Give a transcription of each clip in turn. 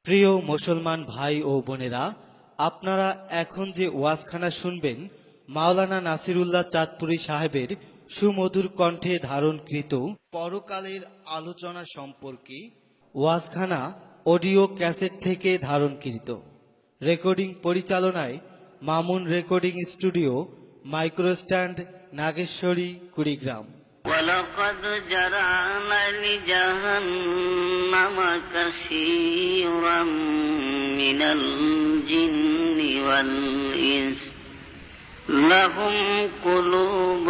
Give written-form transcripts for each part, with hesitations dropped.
প্রিয় মুসলমান ভাই ও বোনেরা, আপনারা এখন যে ওয়াজখানা শুনবেন মাওলানা নাসিরুল্লাহ চাঁদপুরী সাহেবের সুমধুর কণ্ঠে ধারণকৃত পরকালের আলোচনা সম্পর্কে ওয়াজখানা অডিও ক্যাসেট থেকে ধারণকৃত। রেকর্ডিং পরিচালনায় মামুন রেকর্ডিং স্টুডিও, মাইক্রোস্ট্যান্ড, নাগেশ্বরী, কুড়িগ্রাম। ولقد جرعنا لجهنم كثيرا من الجن والإنس لهم قلوب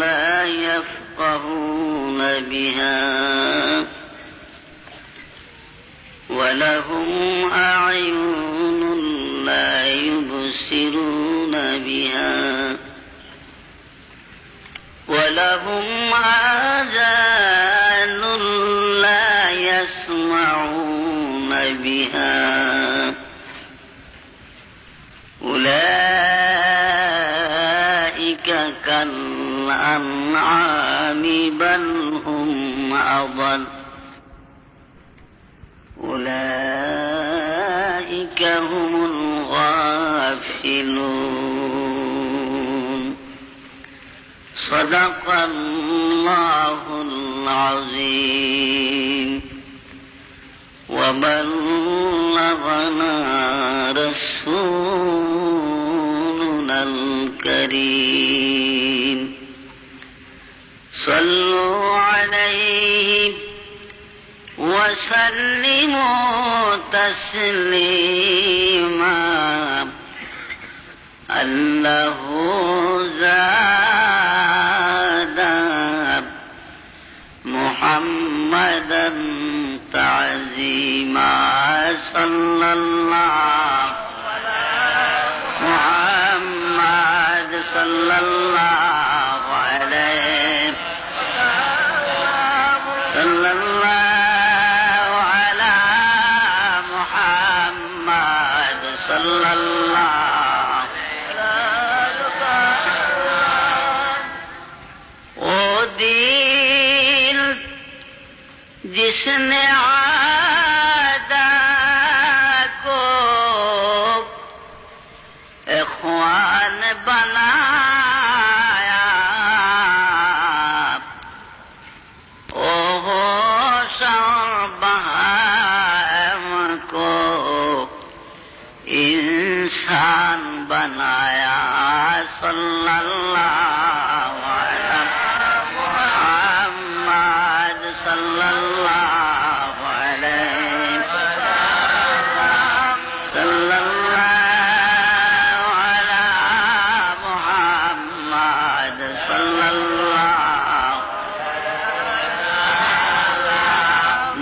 لا يفقهون بها ولهم أعين لا يبصرون بها ولهم آذان لا يسمعون بها أولئك كالأنعام بل هم أضل أولئك هم الغافلون صدق الله العظيم وبلغنا رسولنا الكريم صلوا عليه وسلموا تسليما أنه زاد محمدا تعظيما صلى الله محمد صلى الله عليه صلى الله على محمد صلى الله जिसने आदा को इख्वान बनाया ओहो बहाम को इंसान बनाया सल्लल्लाहु अलैहि मुहम्मद सल्लल्लाहु अलैहि सल्लल्लाहु अला मुहम्मद सल्लल्लाहु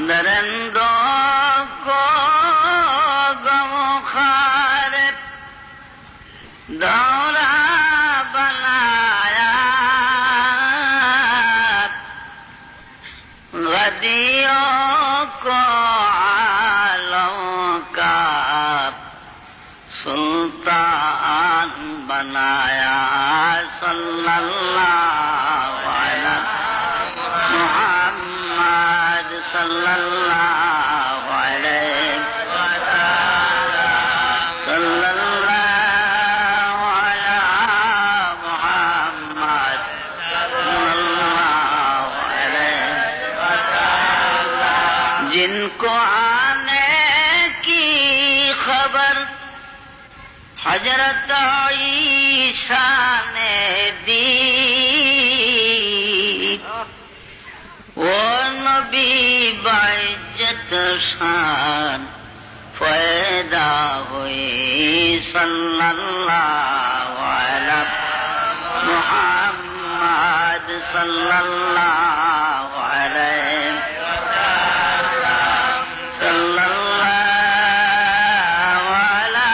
दरिंदों को गमखार दौरा बनाया गदियों को आलम का सुल्तान बनाया सल्लल्लाहु अलैहि मुहम्मद सल्लल्लाहु अलैहि सल्लल्लाहु अला मुहम्मद सल्लल्लाहु अलैहि जिनको आने की खबर हजरत ईसा ने दी वो नबी बाइज्जत शान पैदा हुए सल्लल्लाहु अलैहि मुहम्मद सल्लल्लाहु अलैहि सल्लल्लाहु अला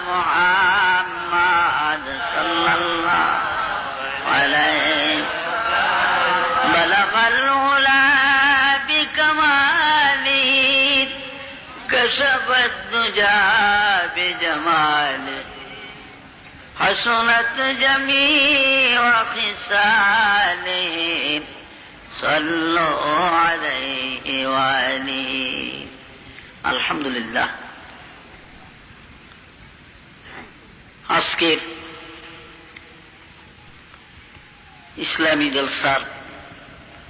मुहम्मद सल्लल्लाहु अलैहि बलगल उला बिकमाली कशफत दुजा बिजमाली हसनत जमीअ खिसाली सल्लु अलैहि वाली আলহামদুলিল্লাহ, আজকের ইসলামী জলসার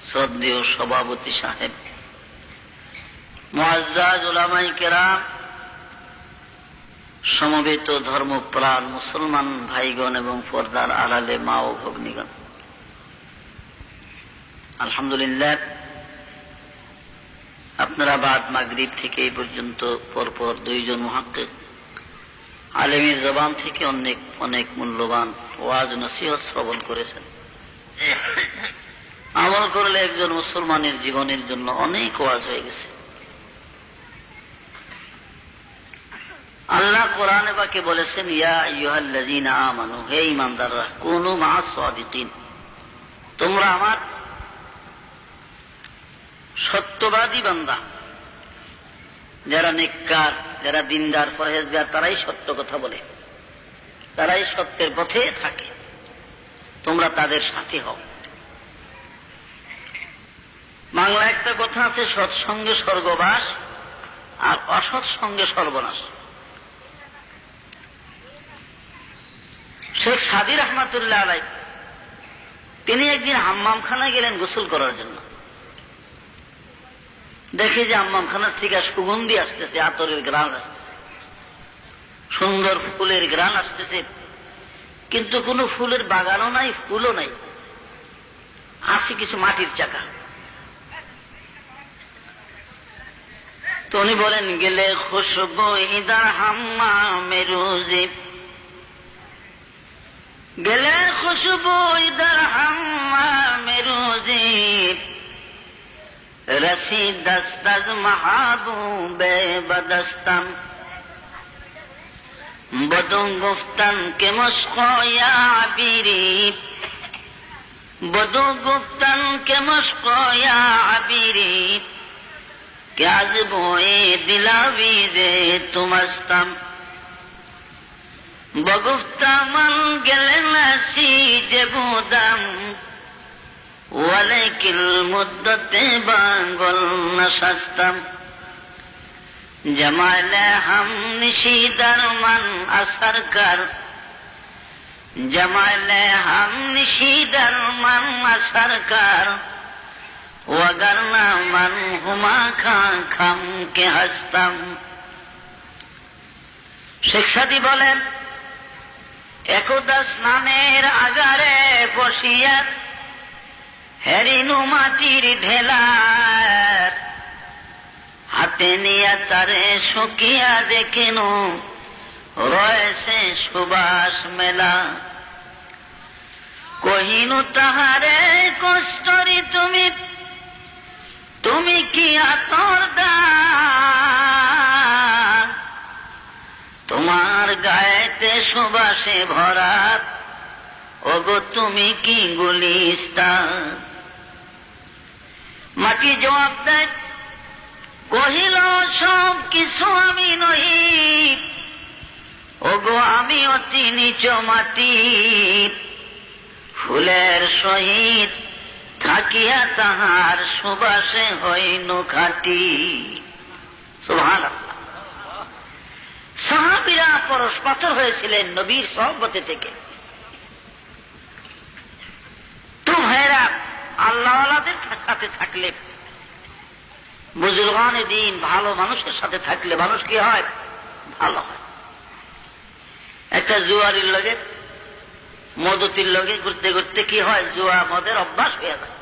শ্রদ্ধেয় সভাপতি সাহেব, মুআজ্জাজ উলামায়ে কেরাম, সমবেত ধর্মপ্রাণ মুসলমান ভাইগণ এবং পর্দার আড়ালে মা ও ভগ্নীগণ, আলহামদুলিল্লাহ, আপনারা বাদ মাগরিব থেকে এই পর্যন্ত পরপর দুইজন মুহাক্কিক আলেমের জবান থেকে অনেক অনেক মূল্যবান ওয়াজ নসিহত শ্রবণ করেছেন। আমল করলে একজন মুসলমানের জীবনের জন্য অনেক ওয়াজ হয়ে গেছে। আল্লাহ কোরআনে পাকে বলেছেন, ইয়া আইয়ুহাল্লাযীনা আমানু, হে ঈমানদাররা, কুনু মা'আস সাদিকিন, তোমরা আমার সত্যবাদী বান্দা। যারা নেককার, যারা দিনদার, পরহেজগার, তারাই সত্য কথা বলে, তারাই সত্যের পথে থাকে, তোমরা তাদের সাথে হও। বাংলা একটা কথা আছে, সৎসঙ্গে স্বর্গবাস আর অসৎ সঙ্গে সর্বনাশ। শেখ সাদী রহমাতুল্লাহ আলাইহি তিনি একদিন হাম্মামখানায় গেলেন গোসল করার জন্য। দেখে যে হাম্মামখানার থেকে সুগন্ধি আসতেছে, আতরের ঘ্রাণ আসতেছে, সুন্দর ফুলের ঘ্রাণ আসতেছে, কিন্তু কোনো ফুলের বাগানও নাই, ফুলও নাই, আছে কিছু মাটির চাকা। তো উনি বলেন, গেলে খুশবু ইদা হাম্মামে রোজে, গেলে খুশবু ইদা হাম্মামে রোজে, রসি দস্তাজ মাহবুবে বদস্তম, বদু গুফতন কে মুস্কো ইয়া আবিরি, বদু গুফতন কে মুস্কো ইয়া আবিরি, क्या ज़िबोए दिलावीज़े तुमस्तम, बगुफ्ता मन गले नसीजे बुदम, वलेकिल मुद्दते बांगुल नशस्तम, जमाले हम निशीदर मन असर कर, जमाले हम निशीदर मन असर कर, वगरना मन हुमा खां खम के हस्तम। শেখ সাদী বলেন, একদা স্নানের আগারে বসিয়া হেরিনু মাটির ঢেলার, হাতে নিয়া তারে শুকিয়া দেখেন রয়েছে সুবাস মেলা, কহিনু তাহারে কষ্টরি তুমি, তুমি কি আতর দান, তোমার গায়েতে সুবাসে ভরা, ওগো তুমি কি গুলিস্তান। মাটি জবাব দেয়, কহিল সব কিছু আমি নহি, ওগো আমি অতি নিচ মাটি, ফুলের সহিত থাকিয়া তাহার সুবাসে হইনু খাটি। সুবহানাল্লাহ। সাহাবীরা পরশ পাথর হয়েছিলেন নবীর সহবতে থেকে। তো ভাইরা, আল্লাহওয়ালাদের সাথে থাকলে, বুজুর্গানে দিন, ভালো মানুষের সাথে থাকলে মানুষ কি হয়? ভালো হয়। একটা জুয়ারির লগে, মদতির লগে ঘুরতে ঘুরতে কি হয়? জুয়া মদের অভ্যাস হয়ে যায়।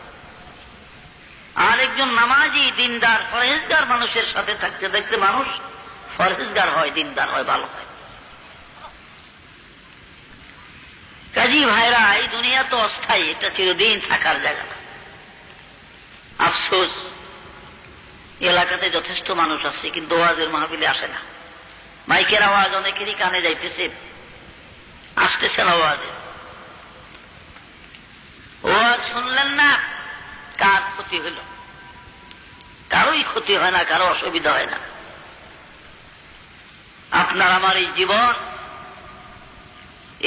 আর একজন নামাজি, দিনদার, পরহেজগার মানুষের সাথে থাকতে থাকতে মানুষ পরহেজগার হয়, দিনদার হয়, ভালো হয়। কাজী ভাইরা, এই দুনিয়া তো অস্থায়ী, এটা চিরদিন থাকার জায়গা না। আফসোস, এলাকাতে যথেষ্ট মানুষ আছে, কিন্তু ওয়াজের মাহফিলে আসে না। মাইকের আওয়াজ অনেকেরই কানে যাইতেছে, আসতেছে না ওয়াজে। ওয়াজ শুনলেন না, কার ক্ষতি হইল? কারোই ক্ষতি হয় না, কারো অসুবিধা হয় না। আপনার আমার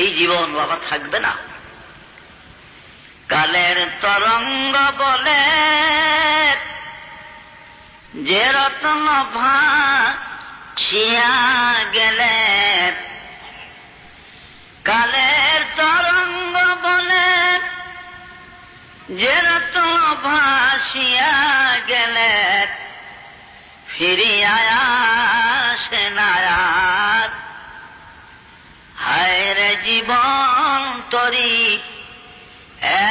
এই জীবন বাবা থাকবে না। কালের তরঙ্গ বলে যে রত্ন ভাসিয়া গেলে কালের তরঙ্গ বলে, যে রত্ন ভাসিয়া গেলে ফিরিয়া আসে না আর। হায় রে জীবন তরি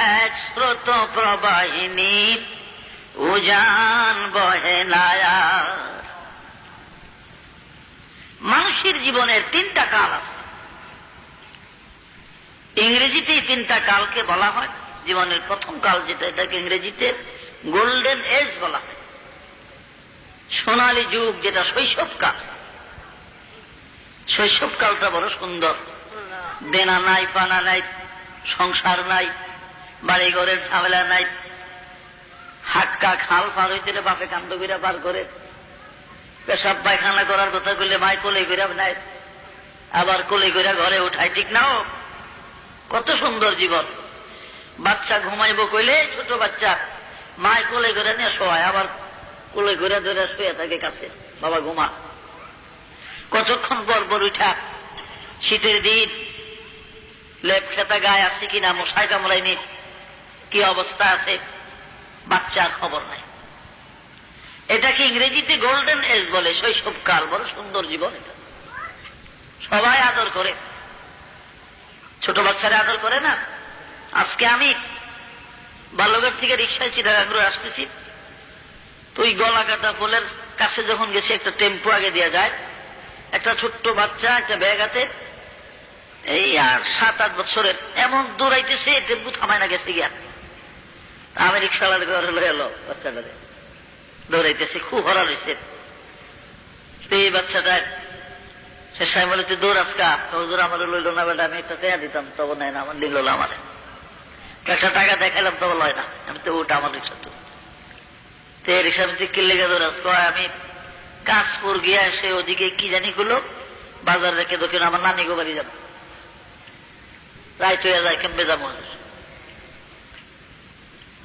এক স্রোত প্রবাহিনী, উজান বহে না আর। মানুষের জীবনের তিনটা কাল আছে। ইংরেজিতে তিনটা কালকে বলা হয়। জীবনের প্রথম কাল যেটা, এটাকে ইংরেজিতে গোল্ডেন এজ বলা হয়। সোনালী যুগ, যেটা শৈশবকাল। শৈশবকালটা বড় সুন্দর। দেনা নাই, পানা নাই, সংসার নাই, বাড়ি ঘরের ঝামেলা নাই। হাক্কা খাল পার হইতে বাপে কান্দ কইরা পার করে, পেশাব পায়খানা করার কথা কইলে মাই কোলে কইরা নেয়, আবার কোলে কইরা ঘরে উঠায়। ঠিক নাও? কত সুন্দর জীবন। বাচ্চা ঘুমাইব কইলে ছোট বাচ্চা মায় কোলে করে নিয়ে শোয়ায়, আবার কোলে করে ধরে শুয়ে থাকে কাছে, বাবা ঘুমা। কতক্ষণ পর পর উঠা, শীতের দিন লেপ খেতা গায়ে আছে কিনা, মশাই কামড়ায়নি, কি অবস্থা আছে, বাচ্চার খবর নাই। এটাকে ইংরেজিতে গোল্ডেন এজ বলে, শৈশবকাল। বড় সুন্দর জীবন এটা। সবাই আদর করে, ছোট বাচ্চারা আদর করে না। আজকে আমি বাল্যঘাট থেকে রিক্সায় চিটাগাঙ্গে আসতেছি, তো ওই গলা কাটা পোলের কাছে যখন গেছি, একটা টেম্পো আগে দেওয়া যায়, একটা ছোট্ট বাচ্চা একটা ব্যাগ হাতে, এই আর 7-8 বছরের, এমন দৌড়াইতেছে, টেম্পু থামায় না, গেছে গিয়া। আমি রিক্সাওয়ালার ঘরে লয়ে এলো, বাচ্চাটারে দৌড়াইতেছে, খুব হরা রয়েছে। এই বাচ্চাটা শেষায় বলে, তুই দৌড় আজকা? হুজুর আমার লইল না বেটা, আমি একটা টাকা দিতাম, তবে নেয় না, আমার নিল না। আমার একটা টাকা দেখাইলাম, তবে লয় না। আমি তো ওটা আমার রিক্সা, তো রিক্সা কি লেগে দৌড়াস? আমি কাশপুর গিয়া এসে ওদিকে কি জানি গুলো বাজার রেখে দোকান, আমার নানি গো বাড়ি যাবো, রাইট হয়ে যায়, কেমবে যাবো।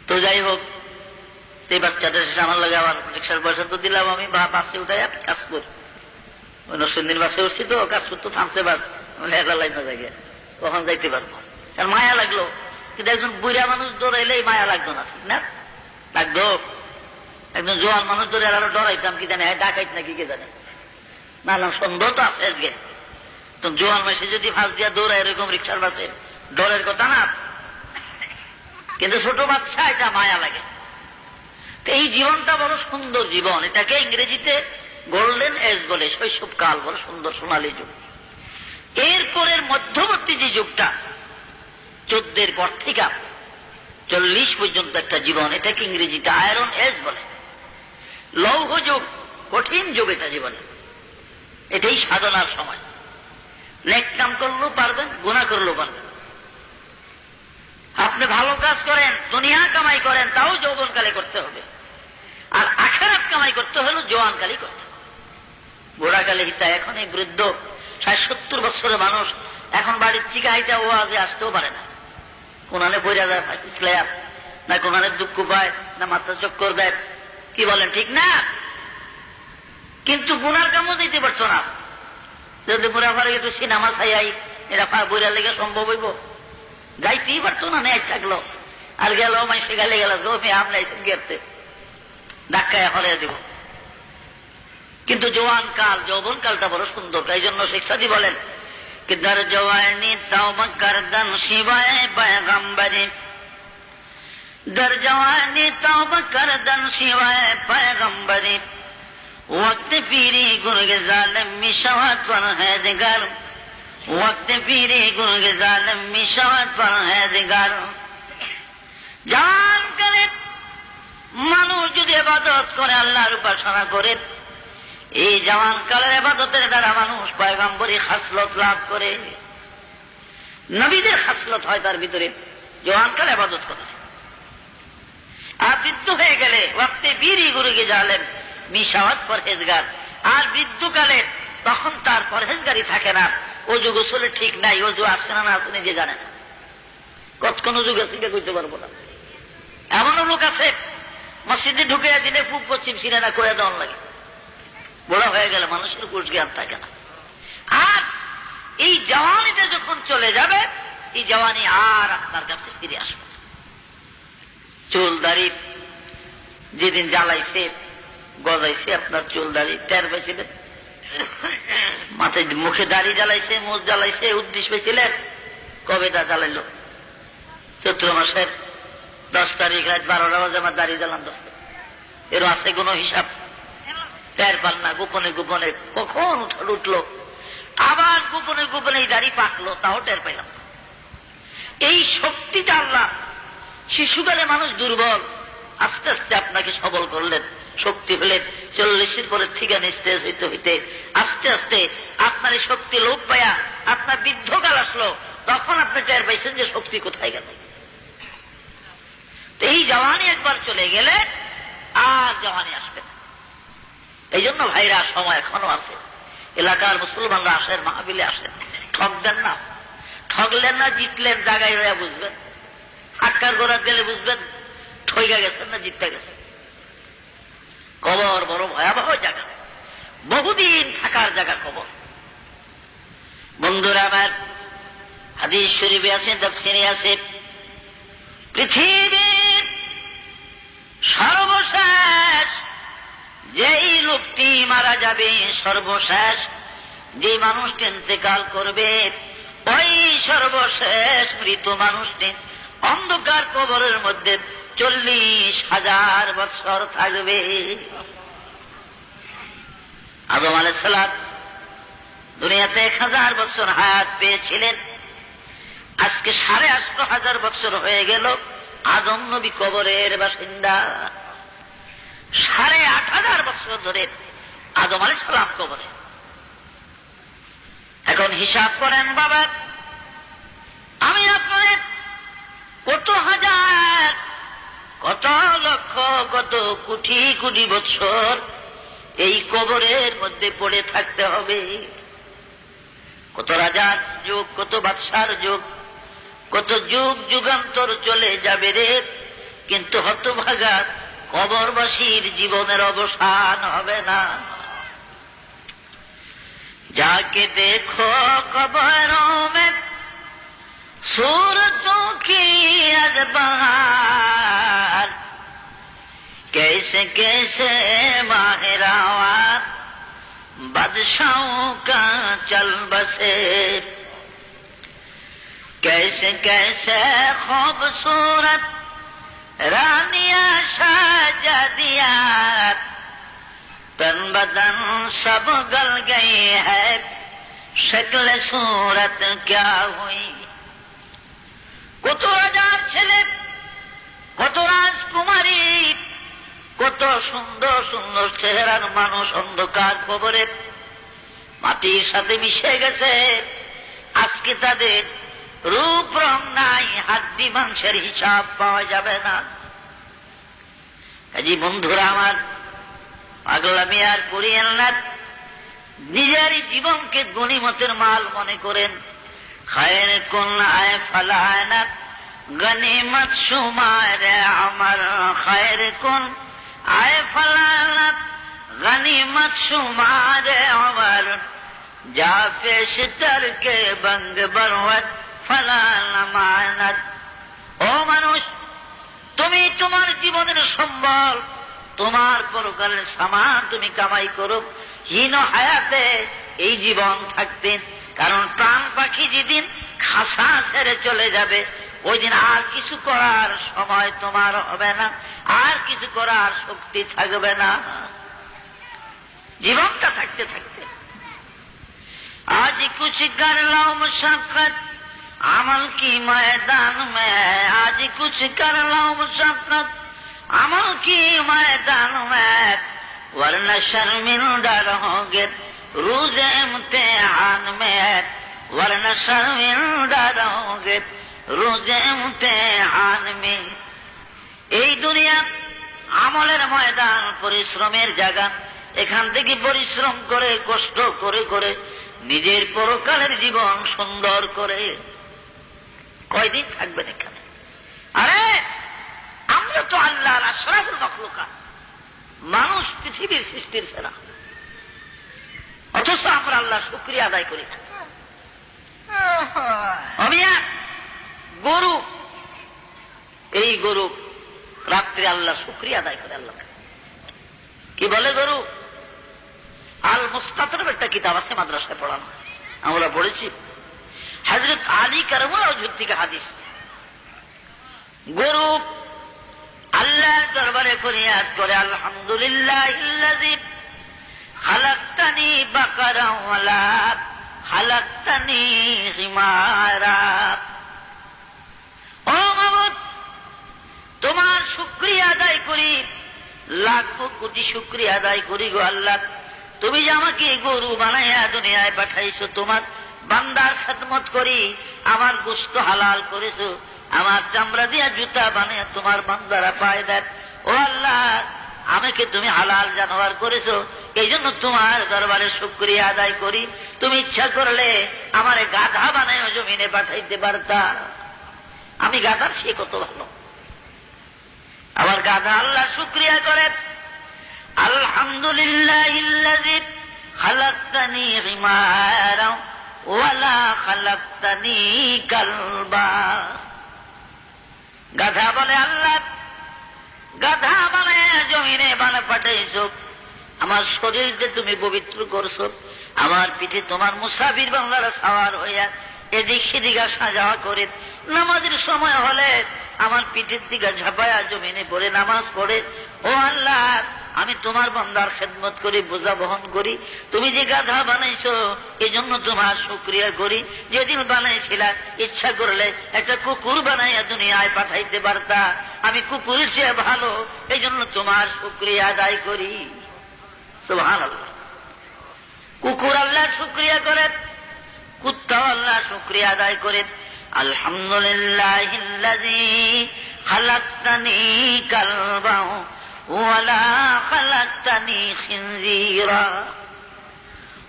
তো যাই হোক, এই বাচ্চাটা শেষে আমার লাগে আমার রিক্সার পয়সা তো দিলাম আমি, বা বাসে উঠাই কাশপুর, ওই নসরুদ্দিন বাসে উঠছি, তো কাশপুর তো থামতে পারবো, লাইন জায়গায় কখন যাইতে পারবো। আর মায়া লাগলো, কিন্তু একজন বুড়া মানুষ দৌড়াইলে মায়া লাগতো না, ঠিক না? লাগতো। একজন জোয়ান মানুষ ধরে আরো ডরাইতাম, কি জানে ডাকাইত নাকি কে জানে, না না সন্দেহ তো আছে আজকে। তো জোয়ান মাসে যদি ফাঁস দিয়া দৌড়ায় এরকম রিক্সার বাসে, ডরের কথা না। কিন্তু ছোট বাচ্চা, এটা মায়া লাগে। তো এই জীবনটা বড় সুন্দর জীবন। এটাকে ইংরেজিতে গোল্ডেন এজ বলে, শৈশবকাল, বড় সুন্দর সোনালী যুগ। এরপরের মধ্যবর্তী যে যুগটা, 14 পর থেকে 40 পর্যন্ত একটা জীবন, এটাকে ইংরেজিতে আয়রন এজ বলে, লৌহ যুগ, কঠিন যুগ এটা জীবনে। এটাই সাধনার সময়। নেক কাম করলেও পারবেন, গুনাহ করলেও পারবেন। আপনি ভালো কাজ করেন, দুনিয়া কামাই করেন, তাও যৌবনকালে করতে হবে। আর আখিরাত কামাই করতে হলে জোয়ানকালে করতে হবে। বুড়াকালে হিতা, এখন এই বৃদ্ধ 60-70 বছরের মানুষ এখন বাড়ির থেকে আইটা ওয়াজে আসতেও পারে না। কোনানে বইরা যায়, ফাইসলাম না, কোনানে দুঃখ পায় না, মাথা চক্কর দেয়, কি বলেন, ঠিক না? কিন্তু গুনার কামও দিতে পারতো না। যদি বুড়া পারে একটু সিনেমা ছাই, এরা বইরা লেগে সম্ভব হইব? যাইতেই পারতো না, নেই থাকলো। আর গেল মাইসে গালে গেল, জমি আমলাই গেতে ধাক্কায় হরিয়ে দিব। কিন্তু জওয়ান কাল, যৌবন কালটা বড় সুন্দর। তাই জন্য শেখ সাদি বলেন कि दर जवानी तौबा करदन शिवाय पैगंबरी, दर जवानी तौबा करदन शिवाय पैगंबरी, वक्त पीरी गुर्ग जालिम मिशवत पर है दिगर, वक्त पीरी गुर्ग जालिम मिशवत पर है दिगर। জান কালে মানুষ যদি ইবাদত করে, আল্লাহর উপাসনা করে, এই জওয়ান কালের ইবাদতের দ্বারা মানুষ পয়গম্বরী খাসলত লাভ করে। নবীদের খাসলত হয় তার ভিতরে, জওয়ান কালে ইবাদত করে। আর বৃদ্ধ হয়ে গেলে ওয়াক্তে বীরি গুরুকে জালেম মিশাওয়াত পরহেজগার। আর বৃদ্ধকালে তখন তার পরহেজগারি থাকে না, অজু গোসলে ঠিক নাই, অজু আসছে না আসে নিজে জানে না, কতক্ষণ অজু গেছে কইতে পারবো না। এমনও লোক আছে মসজিদে ঢুকে দিলে পূব পশ্চিম সিনেনা করে দেওয়ার লাগে। বড় হয়ে গেলে মানুষের কুশ জ্ঞান থাকে না। আর এই জওয়ানিটা যখন চলে যাবে, এই জওয়ানি আর আপনার কাছে ফিরে আসবে না। চুল দাড়ি যেদিন জ্বালাইছে গজাইছে, আপনার চুল দাড়ি টের পেয়েছিলেন? মাথায় মুখে দাড়ি জ্বালাইছে, মুখ জ্বালাইছে, উদ্দেশ্য পেয়েছিলেন? কবে তা জ্বালাইল? চৈত্র মাসের 10 তারিখ রাত 12টা বাজে আমার দাড়ি জ্বালান 10। এর আছে কোন হিসাব? টের পান না। গোপনে গোপনে কখন উঠলো, আবার গোপনে গোপনে এই দাড়ি পাকলো, তাও টের পাইলাম। এই শক্তিটা আল্লাহ শিশুকালে মানুষ দুর্বল, আস্তে আস্তে আপনাকে সবল করলেন, শক্তি হলেন। 40-এর পরের থেকে নিস্তেজ হইতে হইতে আস্তে আস্তে আপনার এই শক্তি লোপ পায়া আপনার বৃদ্ধকাল আসলো, তখন আপনি টের পাইছেন যে শক্তি কোথায় গেল। তো এই জওয়ানি একবার চলে গেলে আর জওয়ানি আসবে না। এই জন্য ভাইরা, সময় এখনো আছে। এলাকার মুসলমানরা আসেন, মাহফিলে আসেন, ঠকবেন না। ঠকলেন না, জিতলেন জায়গায় রয়ে বুঝবেন। হাক্কার গোড়ার গেলে বুঝবেন ঠইগা গেছেন না জিততে গেছেন। কবর বড় ভয়াবহ জায়গা, বহুদিন থাকার জায়গা কবর। বন্ধুরা আমার, হাদিস শরীফে আছে, তাফসীরে আছে, পৃথিবীর সর্বশেষ যেই লোকটি মারা যাবে, সর্বশেষ যেই মানুষটি ইন্তেকাল করবে, ওই সর্বশেষ মৃত মানুষটি অন্ধকার কবরের মধ্যে 40,000 বছর থাকবে। আদম আলাইহিস সালাম দুনিয়াতে 1000 বছর হায়াত পেয়েছিলেন। আজকে 8,500 বছর হয়ে গেল আদম নবী কবরের বাসিন্দা। 8,500 বছর ধরে আদম আলাইহিস সালাম কবরে। এখন হিসাব করেন বাবা, আমি আপনার কত হাজার, কত লক্ষ, কত কোটি কোটি বছর এই কবরের মধ্যে পড়ে থাকতে হবে। কত রাজার যুগ, কত বাদশার যুগ, কত যুগ যুগান্তর চলে যাবে রে, কিন্তু হতভাগা কবরবাসীর জীবনের অবসান হবে না। जाके देखो कब्रों में सूरतों की अज़बार, कैसे कैसे माहिरावा बादशाहों का चल बसे, कैसे कैसे खूबसूरत रानियां शहजादियाँ, तन बदन सब गल गई है, शक्ल सूरत क्या हुई। কত রাজার ছেলে, কত রাজকুমারী, কত সুন্দর সুন্দর চেহারার মানুষ অন্ধকার কবরে মাটির সাথে মিশে গেছে। আজকে তাদের রূপ রং নাই, হাড্ডি মাংসের হিসাব পাওয়া যাবে না। কাজী বন্ধুরা আমার, পাগলামি আর করিয়েন না। নিজেরই জীবনকে গনিমতের মাল মনে করেন। খায়ের কোন আয় ফলায়না গনিমত শুমার আমার, খায়ের কোন আয় ফলায়না গনিমত শুমার আমার, যা পেশ তরকে বঙ্গ বরওয়াত ফলানা মানাত। ও মানুষ, তুমি তোমার জীবনের সম্বল, তোমার পরকালের সামান তুমি কামাই করো। হীন হায়াতে এই জীবন থাকতে, কারণ প্রাণ পাখি যেদিন খাসা ছেড়ে চলে যাবে, ওই দিন আর কিছু করার সময় তোমার হবে না, আর কিছু করার শক্তি থাকবে না। জীবনটা থাকতে থাকতে আজ কুছ কর লো মুশাক্কত আমল কি ময়দান মে, আজ কুছ কর লো মুশাক্কত আমল কি ময়দান মে, वरना शर्मिंदा रहोगे रोज इम्तिहान में, वरना शर्मिंदा रहोगे रोज इम्तिहान में। এই দুনিয়া আমলের ময়দান, পরিশ্রমের জায়গা। এখান থেকে পরিশ্রম করে, কষ্ট করে করে নিজের পরকালের জীবন সুন্দর করে কয়দিন থাকবেন এখানে? আরে আমরা তো আল্লাহর আশরাফুল মাখলুক। মাখলুকাত, মানুষ পৃথিবীর সৃষ্টির সেরা, অথচ আমরা আল্লাহ শুকরিয়া আদায় করি না। গরু, এই গরু রাত্রে আল্লাহ শুকরিয়া আদায় করে আল্লাহ। কি বলে গরু? আল মুস্তাতরের একটা কিতাব আছে, মাদ্রাসায় পড়ানো, আমরা পড়েছি। হযরত আলী কারামুল্লাহ ওয়াজহ থেকে হাদিস। গরু আল্লাহর দরবারে ফরিয়াদ করে, আলহামদুলিল্লাহিল্লাযী খালাকতানি বাকারা ওয়া লা খালাকতানি হিমারা। ও মাবুদ, তোমার শুকরিয়া আদায় করি, লাখ কোটি শুকরিয়া আদায় করি গো আল্লাহ, তুমি যে আমাকে গরু বানাইয়া দুনিয়ায় পাঠাইছো, তোমার বান্দার খেদমত করি, আমার গোশত হালাল করেছো, আমার চামড়া দিয়া জুতা বানিয়ে তোমার বান্দারা পায় দেয়। ও আল্লাহ, আমাকে তুমি হালাল জানোয়ার করেছো, এই জন্য তোমার দরবারে শুকরিয়া আদায় করি। তুমি ইচ্ছা করলে আমার গাধা বানায় জমিনে পাঠাইতে পারতা, আমি গাধার সে কত ভালো। আবার গাধা আল্লাহ শুকরিয়া করে, আলহামদুলিল্লাহিল্লাযী খালাকতানি হিমারা ওয়া লা খালাকতানি কালবা। গাধা বলে, আল্লাহ গাধা বানায় জমিনে বানা পাঠাইছো, আমার শরীরকে তুমি পবিত্র করছো, আমার পিঠে তোমার মুসাফির বাংলারা সাওয়ার হইয়া এদিক সেদিক আসা যাওয়া করে, নামাজের সময় হলে আমার পিঠের দিকে ঝাঁপায়া জমিনে পড়ে নামাজ পড়ে। ও আল্লাহ, আমি তোমার বান্দার খেদমত করি, বোঝা বহন করি। তুমি যে গাধা বানাইছো, এই জন্য তোমার শুকরিয়া করি। যেদিন বানাইছিলা, ইচ্ছা করলে একটা কুকুর বানাইয়া দুনিয়ায় পাঠাইতে পারতা, আমি কুকুরের চেয়ে ভালো, এই জন্য তোমার শুকরিয়া আদায় করি। সুবহানাল্লাহ। কুকুর আল্লাহ শুকরিয়া করে, কুত্তাও আল্লাহ শুকরিয়া আদায় করে। আলহামদুলিল্লাহিল্লাযী খালাকতানি কালবা ওয়া লা খালাকতানি খিনজিরা।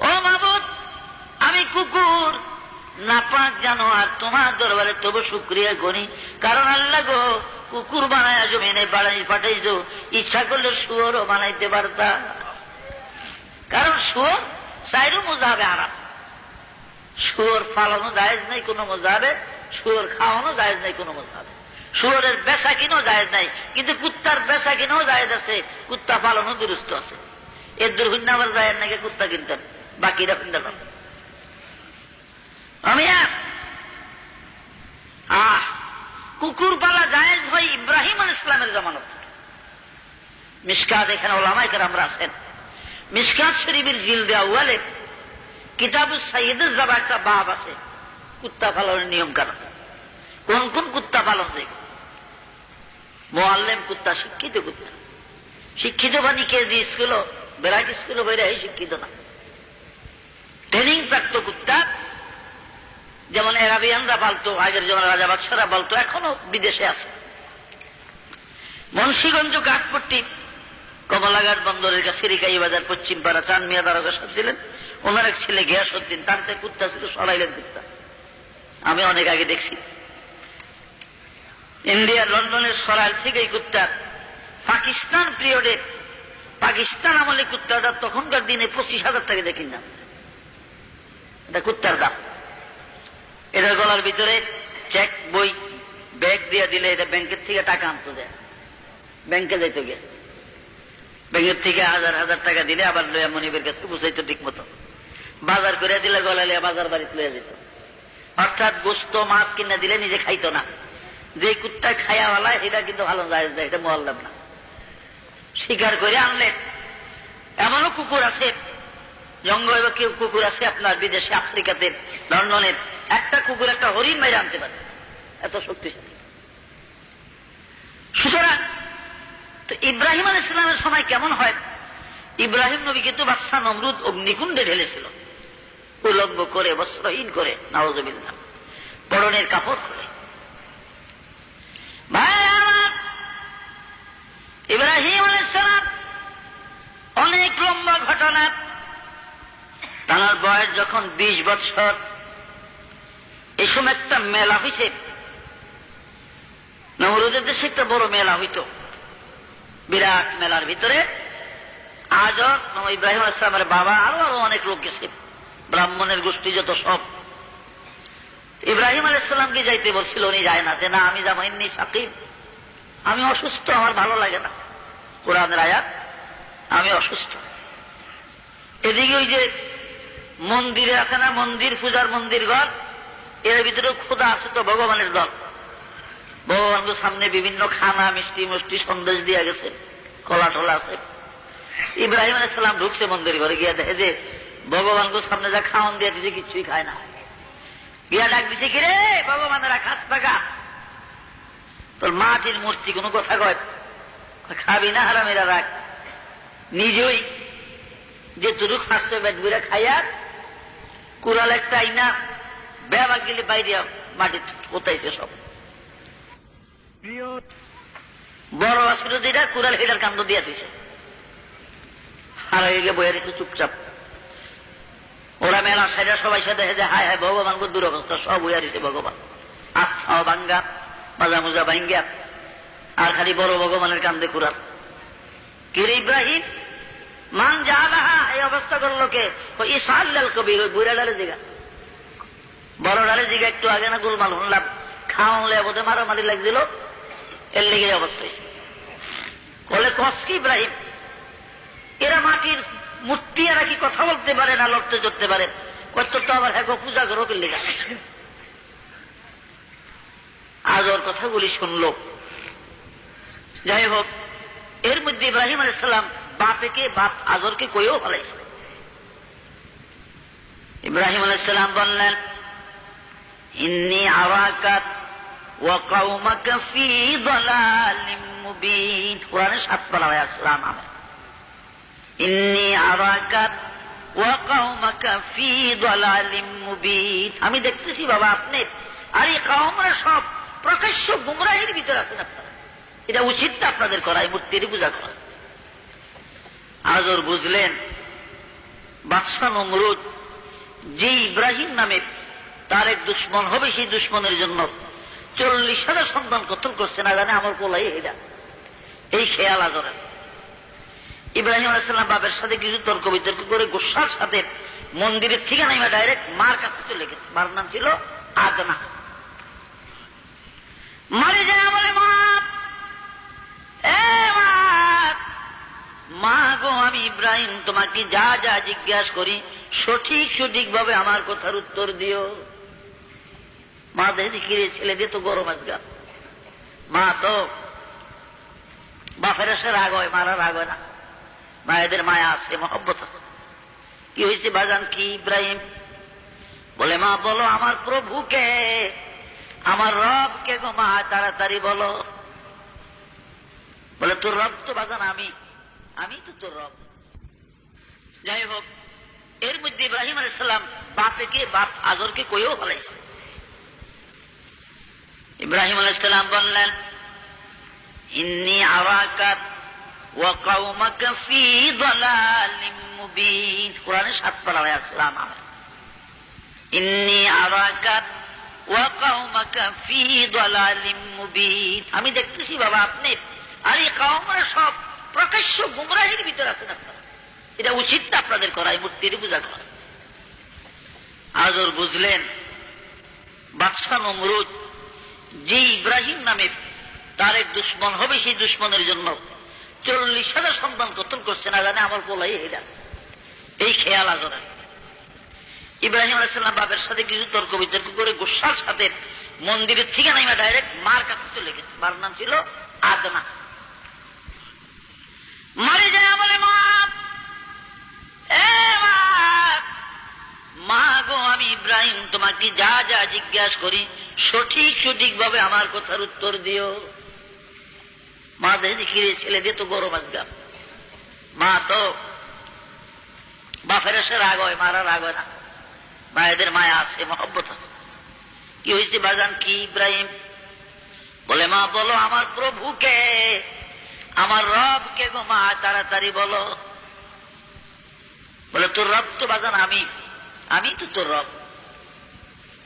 ও মাবুদ, আমি কুকুর নাপাক জানোয়ার, তোমার দরবারে তবু শুকরিয়া করি, কারণ আল্লাহ গো, কুকুর বানায়া জমিনে পাঠাইছো, ইচ্ছা করলে শুয়োরও বানাইতে পারতা। কারণ শুয়োর চাইরও মুজাহাবে হারাম, শুয়োর পালানো জায়েজ নাই কোনো মুজাহাবে, শুয়োর খাওয়ানো জায়েজ নাই কোনো মুজাহাবে, শুয়োরের বেচা কিনাও জায়েজ নাই, কিন্তু কুত্তার বেচা কিনাও জায়েজ আছে, কুত্তা পালানো দুরুস্ত আছে। এর দুর্ভিন্ন আবার জায়েজ নাকি কুত্তা কিনতেন, বাকিরা কিনতে পারবেন। আমি কুকুর পালা জায়েজ হয় ইব্রাহিম আলাইহিস সালামের জামানত। মিশকাত, এখানে ওলামায়ে কেরামরা আছেন, মিশকাত শরীফের জিলদে আউয়ালে কিতাবুস সাইয়্যিদুজ যাবা একটা বাব আছে, কুত্তা পালনের নিয়ম কানুন, কোন কোন কুত্তা পালন দেখে। মুআল্লিম কুত্তা, শিক্ষিত কুত্তা, শিক্ষিত বানি কেজি স্কুল, বেলাইট স্কুল বইরা এই শিক্ষিত না, ট্রেনিং প্রাপ্ত কুত্তা, যেমন এরাবিয়ানরা পালতো, আগের যেমন রাজা বাদশারা পালতো, এখনো বিদেশে আছে। মুন্সিগঞ্জ, ঘাটপট্টি, কমলাঘাট বন্দরের কাছে রিকাই বাজার, পশ্চিম পাড়া, চান মিয়া দারোগা সাহেব ছিলেন, ওনার এক ছেলে গিয়াসউদ্দিন, তার একটা কুত্তা ছিল সরাইলের কুত্তা, আমি অনেক আগে দেখছি। ইন্ডিয়ার লন্ডনের সরাইল থেকে এই কুত্তা পাকিস্তান পিরিয়ডে, পাকিস্তান আমলে কুত্তাটা তখনকার দিনে 25,000 টাকা দেখি না, এটা কুত্তার দাম। এটার গলার ভিতরে চেক বই ব্যাগ দিয়ে দিলে এটা ব্যাংকের থেকে টাকা আনতো দেয়, ব্যাংকে যাইতো গিয়ে, ব্যাংকের থেকে 1,000 টাকা দিলে আবার লইয়া মনিবের কাছে বুঝাইতো ঠিক মতো, বাজার করে দিলে গলা লিয়া বাজার বাড়িতে লইয়া যেত। অর্থাৎ গোস্ত মাছ কিনে দিলে নিজে খাইতো না, যে কুত্তা খায়াওয়ালা এটা কিন্তু ভালো যায়, এটা মুআল্লাম না, শিকার করে আনলে। এমনও কুকুর আছে, জঙ্গলে কেউ কুকুর আছে আপনার বিদেশে, আফ্রিকাতে, লন্ডনের, একটা কুকুর একটা হরিণ মেরে আনতে পারে, এত শক্তিশালী। সুতরাং তো ইব্রাহিম আলাইহিস সালামের সময় কেমন হয়, ইব্রাহিম নবীকে তো বাদশা নমরুদ অগ্নিকুণ্ডে ঢেলেছিল, উলঙ্গ করে, বস্ত্রহীন করে, নাউযুবিল্লাহ, পরনের কাপড় করে। ভাই আমার, ইব্রাহিম আলাইহিস সালাম অনেক লম্বা ঘটনা। তার বয়স যখন 20 বছর, এই সময় একটা মেলা হইছে, নমরুদের দেশে একটা বড় মেলা হইত, বিরাট মেলার ভিতরে আজর ইব্রাহিম আলাইহিস সালামের বাবা আরো অনেক লোক গেছে, ব্রাহ্মণের গোষ্ঠী যত সব। ইব্রাহিম আলাইহিস সালামকে যাইতে বলছিল, উনি যায় না, যে না আমি যাবো, ইন্নী সাকিব, আমি অসুস্থ, আমার ভালো লাগে না। কোরআনের আয়াত, আমি অসুস্থ। এদিকে ওই যে মন্দিরে আছে না, মন্দির পূজার মন্দির ঘর, এর ভিতরে খোদা আছে তো ভগবানের দল, ভগবানের সামনে বিভিন্ন খানা মিষ্টি মুষ্টি সন্দেশ দিয়া গেছে, কলা টলা আছে। ইব্রাহিম আলাইহিস সালাম ঢুকছে মন্দির ঘরে, গিয়া দেখে যে ভগবানকে সামনে যা খাওয়ান দিয়ে দিছে কিছুই খায় না। গিয়া ডাক দিছে, কিরে ভগবানেরা খাস টাকা, তোর মাটির মূর্তি কোনো কথা কয়, খাবি না হারামেরা রাখ। নিজেই যে তুরু খাচ্ছে পেট বুড়া খাইয়া কুড়াল একটা আইনা বেবা গেলে বাইরে মাটি কোথাইছে সব। বড় আসছিল যেটা কুড়াল হেটার কান্দ দিয়া দিছে, হারাই গিয়ে বইয়া রেখে চুপচাপ। ওরা মেলা সাইডা সবাই সাথে দেখে হায় হায় ভগবানকে দুরবস্থা, সব বইয়া দিছে ভগবান, আত্মাও ভাঙ্গা, মাজা মোজা ভাঙ্গা, আর খালি বড় ভগবানের কান্দে কুড়াল। কিরে ইব্রাহিম মান জালাহা, এই অবস্থা করলো কে? ইসাল্লাল কবির, ওই বুড়া ডালে জিগা, বড় ডালে জিগা একটু আগে না গোলমাল শুনলাম, খাওয়ালে বোধে মারামারি লাগছিল, এর লেগে অবস্থা হয়েছে। বলে কস কি ইব্রাহিম, এরা মাটির মূর্তি, এরা কি কথা বলতে পারে না, লড়তে চড়তে পারে? কত তো আবার হ্যাঁ পূজা করো কে লেগা। আজ ওর কথাগুলি শুনলো। যাই হোক, এর মধ্যে ইব্রাহিম আলাইহিস সালাম বাপেকে, বাপ আজরকে কইও ফেলাইছে। ইব্রাহিম আলাইহিস সালাম বললেন, ইন্নী আরাকা ওয়া কওমাকা ফী যালালিম মুবিন। কোরআনে 7 পারা আয়াত সূরা নামে, ইন্নী আরাকা ওয়া কওমাকা ফী যালালিম মুবিন। আমি দেখতেছি বাবা আপনি আর এই কওমরা সব প্রকাশ্য গুমরাহির ভিতরে আছেন আপনারা, এটা উচিত না আপনাদের করা, এই মূর্তির পূজা করা। আজর বুঝলেন বাদশাহ নমরুদ যে ইব্রাহিম নামে তার এক দুশ্মন হবে, সেই দুশ্মনের জন্য 40,000 সন্তান কতল করছে, না জানে আমার পোলাই এটা, এই খেয়াল আজরের। ইব্রাহিম আলাইহিস সালাম বাপের সাথে কিছু তর্ক বিতর্ক করে গোসার সাথে মন্দিরের ঠিকানা নাইমা ডাইরেক্ট মার কাছে চলে গেছে। মার নাম ছিল আদনা। মারে যায় বলে, মা গো, আমি ইব্রাহিম তোমাকে যা যা জিজ্ঞাসা করি সঠিক সঠিক ভাবে আমার কথার উত্তর দিও। মা দেখি কিরে ছেলে দিয়ে তো গরম আজগা, মা তো বাপের এসে রাগ হয়, মারা রাগ হয় না, মায়েদের মায়া আছে, মহব্বত আছে। কি হয়েছে বাজান, কি ইব্রাহিম? বলে মা বলো আমার প্রভুকে, আমার রব কে গো মা, তাড়াতাড়ি বলো। বলে তোর রব তো বাজান আমি তো তোর রব। যাই হোক, এর মধ্যে ইব্রাহিম আলাইহিস সালাম বাপেকে, বাপ আজরকে কইও ফেলাইছে। ইব্রাহিম আলাইহিস সালাম বললেন, ইন্নী আরাকা ওয়া কওমাকা ফী যালালিম মুবিন। কোরআনে 7 পারা আয়াত সূরা নামে, ইন্নী আরাকা ওয়া কওমাকা ফী যালালিম মুবিন। আমি দেখতেছি বাবা আপনি আর এই কওমরা সব প্রকাশ্য গুমরাহির ভিতরে আছেন আপনারা, এটা উচিত না আপনাদের করা, এই মূর্তির পূজা করা। আজর বুঝলেন বাদশাহ নমরুদ যে ইব্রাহিম নামে তার এক দুশ্মন হবে, সেই দুশ্মনের জন্য 40,000 সন্তান কতল করছে, না জানে আমার পোলাই এটা, এই খেয়াল আজরের। ইব্রাহিম আলাইহিস সালাম বাপের সাথে কিছু তর্ক বিতর্ক করে গোসার সাথে মন্দিরের ঠিকানা নাইমা ডাইরেক্ট মার কাছে চলে গেছে। মার নাম ছিল আদনা। মারে যায় বলে, মা গো, আমি ইব্রাহিম তোমাকে যা যা জিজ্ঞাসা করি সঠিক সঠিক ভাবে আমার কথার উত্তর দিও। মা দেখি কিরে ছেলে দিয়ে তো গরম আজগা, মা তো বাপের এসে রাগ হয়, মারা রাগ হয় না, মায়েদের মায়া আছে, মহব্বত আছে। কি হয়েছে বাজান, কি ইব্রাহিম? বলে মা বলো আমার প্রভুকে, আমার রব কে গো মা, তাড়াতাড়ি বলো। বলে তোর রব তো বাজান আমি তো তোর রব।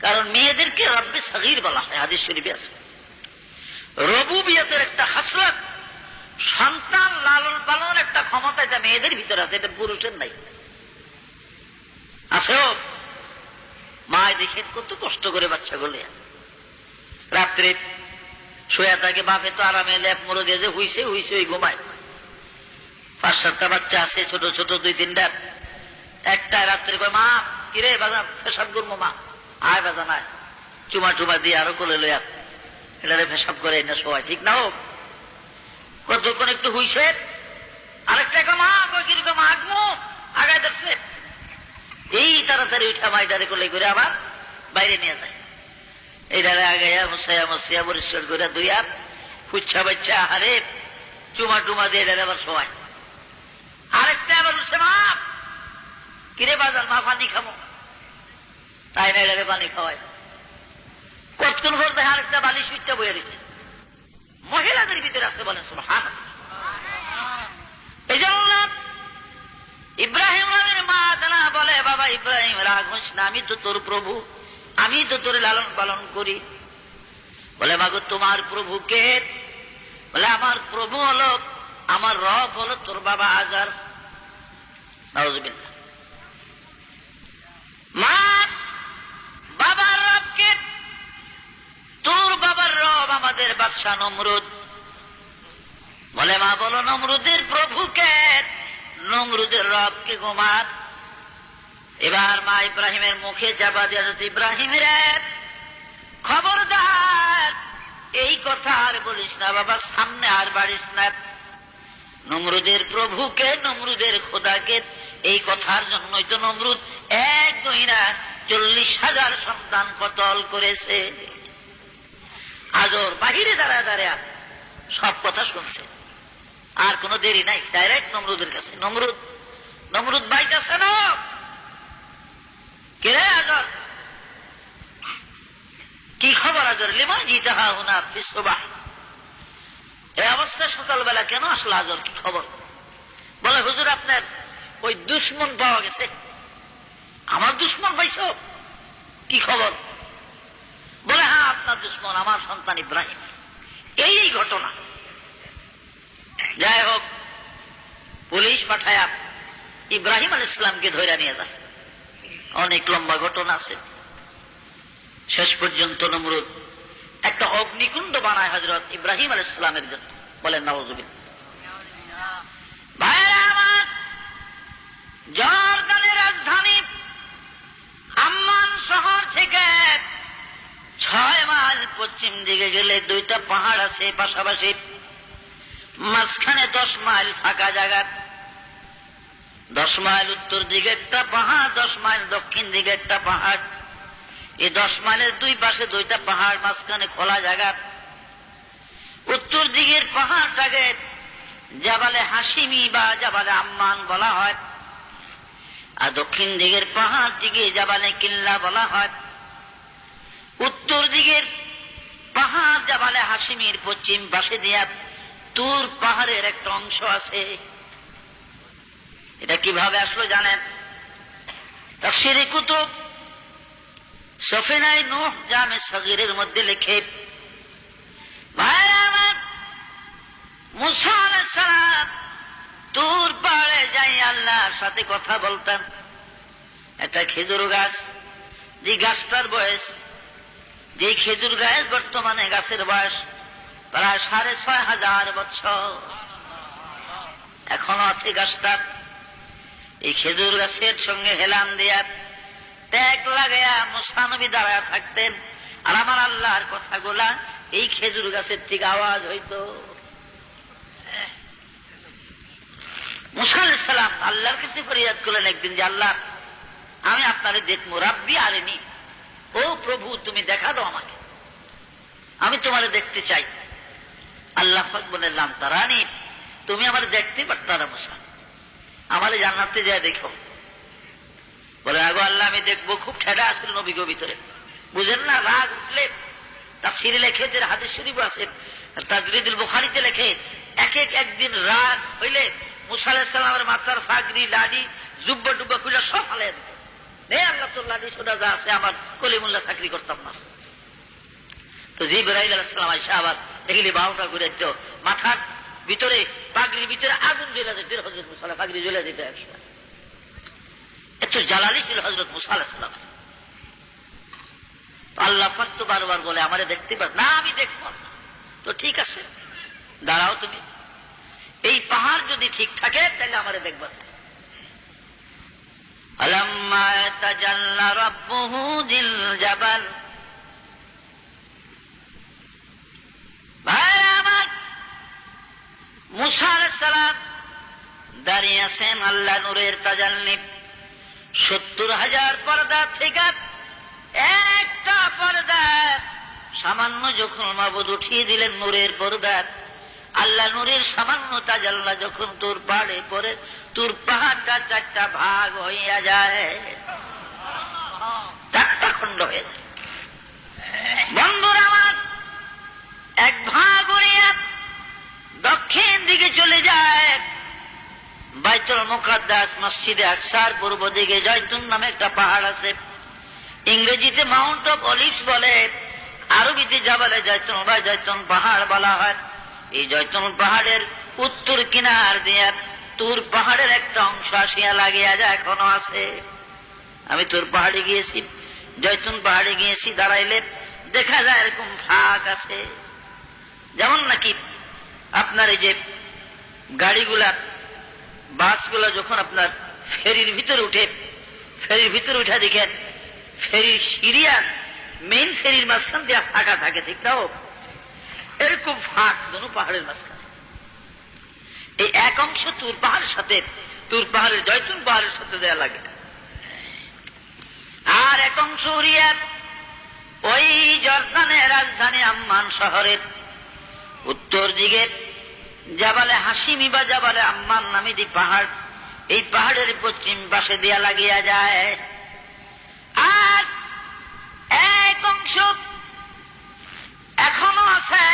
কারণ মেয়েদেরকে রব্বে সগীর বলা হয়, হাদিস শরীফে আছে। রবুবিয়তের একটা হাসরত, সন্তান ক্ষমতা এটা মেয়েদের ভিতরে আছে, এটা পুরুষের নাই। আসেও মায় দেখেন কত কষ্ট করে বাচ্চা গুলে রাত্রে শুয়ে থাকে, বাপে তো আরামে ল্যাপ মরে দিয়ে যে হুইছে হুইছে ওই ঘুমায়। 5-7টা বাচ্চা আছে, ছোট ছোট 2-3টা। একটা রাত্রে কয়, মা কিরে বাজা পেশাব করবো, মা আয় বাজা নাই, চুমা টুমা দিয়ে আরো কোলে লইয়া এলারে পেশাব করে না সবাই, ঠিক না হোক। কতক্ষণ একটু হুইছে, আরেকটা মা কয় কিরকম আঁকবো আগায় দেখছে, এই তাড়াতাড়ি উঠা মাইডারে কোলে করে আবার বাইরে নিয়ে যায়। এইটারে আগাইয়া মশাইয়া মশিয়া পরিষ্কার করে দুইয়া ফুচ্ছা বাচ্চা হারে চুমা টুমা দিয়ে এটারে আবার সবাই। আরেকটা আবার উঠছে, মা কিরে বাজার, মা পানি খাবো, তাই না এটারে পানি খাওয়ায়। কতক্ষণ পর দেখে আরেকটা বালিশ উঠতে বয়ে দিচ্ছে, মহিলাদের ভিতরে আছে, বলেন সুবহানাল্লাহ। এই জন্য ইব্রাহিম নবীর মা দানা বলে, বাবা ইব্রাহিম রাগ হোস না, আমি তো তোর প্রভু, আমি তো তোর লালন পালন করি। বলে মাগো তোমার প্রভু কে? বলে আমার প্রভু হলো, আমার রব হলো তোর বাবা আজার। নাউজুবিল্লাহ। মা বাবার রব কে? তোর বাবার রব আমাদের বাদশা নমরুদ। বলে মা বলো নমরুদের প্রভু কে? নমরুদের রব কে গো মা? এবার মা ইব্রাহিমের মুখে চাপা দিয়ে, ইব্রাহিমের খবরদার এই কথা আর বলিস না বাবা, সামনে আর বাড়িস না। নমরুদের প্রভুকে, নমরুদের খোদাকে, এই কথার জন্যই তো নমরুদ 1-2 না 40,000 সন্তান কতল করেছে। আজর বাহিরে দাঁড়ায় দাঁড়ায় সব কথা শুনছে, আর কোন দেরি নাই, ডাইরেক্ট নমরুদের কাছে। নমরুদ বাইতেছে না, কে আজর, কি খবর আজর? লিমা জিতাহা হুনা ফিসবাহ, এই অবস্থায় সকালবেলা কেন আসলো আজর, কি খবর? বলে হুজুর আপনার ওই দুশ্মন পাওয়া গেছে। আমার দুশ্মন পাইছো? কি খবর? বলে হ্যাঁ আপনার দুশ্মন আমার সন্তান ইব্রাহিম। এই ঘটনা। যাই হোক, পুলিশ পাঠায়া ইব্রাহিম আলাইহিস সালামকে ধরে নিয়ে যায়। অনেক লম্বা ঘটনা আছে। শেষ পর্যন্ত নমরুদ একটা অগ্নিকুণ্ড বানায় হযরত ইব্রাহিম আলাইহিস সালামের জন্য। বলেন নাউজুবিল্লাহ। ভাইরা আমার, জর্দানের রাজধানী আম্মান শহর থেকে 6 মাইল পশ্চিম দিকে গেলে 2টা পাহাড় আছে পাশাপাশি, মাঝখানে 10 মাইল ফাঁকা জায়গা। 10 মাইল উত্তর দিকে একটা পাহাড়, 10 মাইল দক্ষিণ দিকে একটা পাহাড়। এই 10 মাইলের 2 পাশে 2টা পাহাড়, মাঝখানে খোলা জায়গা। উত্তর দিকের পাহাড়টাকে জাবালে হাসিমি বা জাবালে আম্মান বলা হয়, আর দক্ষিণ দিকের পাহাড়টিকে জাবালে কিল্লা বলা হয়। উত্তর দিকের পাহাড় জাবালে হাসিমির পশ্চিম পাশে দিয়া তুর পাহাড়ের একটা অংশ আছে। এটা কিভাবে আসলো জানেন? তাফসীরে কুতুব সফিনায়ে নূহ জামে সগীরের মধ্যে লেখে, ভাইরা আমার, মুসা আলাইহিস সালাম তুর পাহাড়ে যাই আল্লাহর সাথে কথা বলতেন। একটা খেজুর গাছ, যে গাছটার বয়স, যে খেজুর গাছ বর্তমানে গাছের বয়স প্রায় 6,500 বছর এখনো আছে গাছটা। এই খেজুর গাছের সঙ্গে হেলান দিয়া ট্যাগ লাগাইয়া মুসা নবী দাঁড়ায় থাকতেন, আর আমার আল্লাহর কথাগুলা এই খেজুর গাছের থেকে আওয়াজ হইত। মুসা আলাইহিস সালাম আল্লাহর কাছে ফরিয়াদ করলেন একদিন যে আল্লাহ, আমি আপনারে দেখবো, রাব্বি আরিনি, ও প্রভু তুমি দেখা দাও আমাকে, আমি তোমারে দেখতে চাই। আল্লাহ পাক বলেন লাম তারানি, তুমি আমার দেখতে পারতা না মুসা, আমারে জান্নাতে যায় দেখো। বলে আগো আল্লাহ আমি দেখবো, খুব ঠেডা আসছিল নবীগো ভিতরে, বুঝেন না, রাগ উঠলে তাফসীরে লেখে, যে হাদিস শরীফ আছে তাজরিদুল বুখারীতে লেখে, একদিন রাগ হইলে মুসা আলাইহিস সালামের মাথার ফাগরি লাডি জুব্বা ডুব্বা খুলে সব ফালাই দিত। আল্লাহ তোর লাডি সোজা যা আছে, আমার কলিমুল্লাহ চাকরি করতাম না। তো জিবরাইল আলাইহিস সালাম আইসা আবার দেখলি 12টা ঘুরে দিত, মাথার ভিতরে পাগড়ির ভিতরে আগুন জ্বলে যেত হজরত মুসা, পাগড়ি জ্বলে যেত একসময়। এত জ্বালালি ছিল হজরত মুসা আলাইহিস সালাম। আল্লাহ পাক তো বারবার বলে আমারে দেখতে পার না, আমি দেখব না। তো ঠিক আছে, দাঁড়াও তুমি, এই পাহাড় যদি ঠিক থাকে তাহলে আমারে দেখবা। আলাম্মা তাজাল্লা রাব্বুহু লিল জাবাল, ভাই আমার মুসা আলাইহিস সালাম দাঁড়িয়ে আছেন আল্লাহ নূরের তাজাল্লি। 70,000 পর্দা থেকে একটা পর্দা সামান্য যখন মাবুদ উঠিয়ে দিলেন নূরের পর্দা, আল্লাহ নূরের সামান্য তাজাল্লা যখন তোর পাহাড়ে পড়ে, তোর পাহাড়টা 4টা ভাগ হইয়া যায়, 4টা খণ্ড হয়ে যায়। বন্ধুরা আমার, এক ভাগ হইয়া দক্ষিণ দিকে চলে যায় বাইতুল মুকাদ্দাস, মসজিদে আকসার পূর্ব দিকে জয়তুন নামে একটা পাহাড় আছে, ইংরেজিতে মাউন্ট অফ অলিভস বলে, আরবিতে জাবালে জয়তুন বা জয়তুন পাহাড় বলা হয়। এই জয়তুন পাহাড়ের উত্তর কিনার দিয়ে তুর পাহাড়ের একটা অংশ আসিয়া লাগিয়া যায়, এখনো আছে। আমি তুর পাহাড়ে গিয়েছি, জয়তুন পাহাড়ে গিয়েছি, দাঁড়াইলে দেখা যায় এরকম ফাঁক আছে। যেমন নাকি আপনার এই যে গাড়িগুলা, বাসগুলা যখন আপনার ফেরির ভিতরে উঠে, ফেরির ভিতরে উঠে দেখেন ফেরির সিঁড়িয়া মেইন ফেরির মাঝখান দিয়ে ফাঁকা থাকে, ঠিক না? এরকম ফাঁক দোনো পাহাড়ের মাঝখানে। এই এক অংশ তুর পাহাড়ের সাথে, তুর পাহাড়ের জয়তুন পাহাড়ের সাথে দেয়া লাগে, আর এক অংশ উড়িয়া ওই জর্দানের রাজধানী আম্মান শহরের উত্তর দিকে জাবালে হাসিমি বা জাবালে আম্মান নামে যে পাহাড়, এই পাহাড়ের পশ্চিম পাশে দেয়া লাগিয়া যায়। আর এক অংশ এখনো আছে,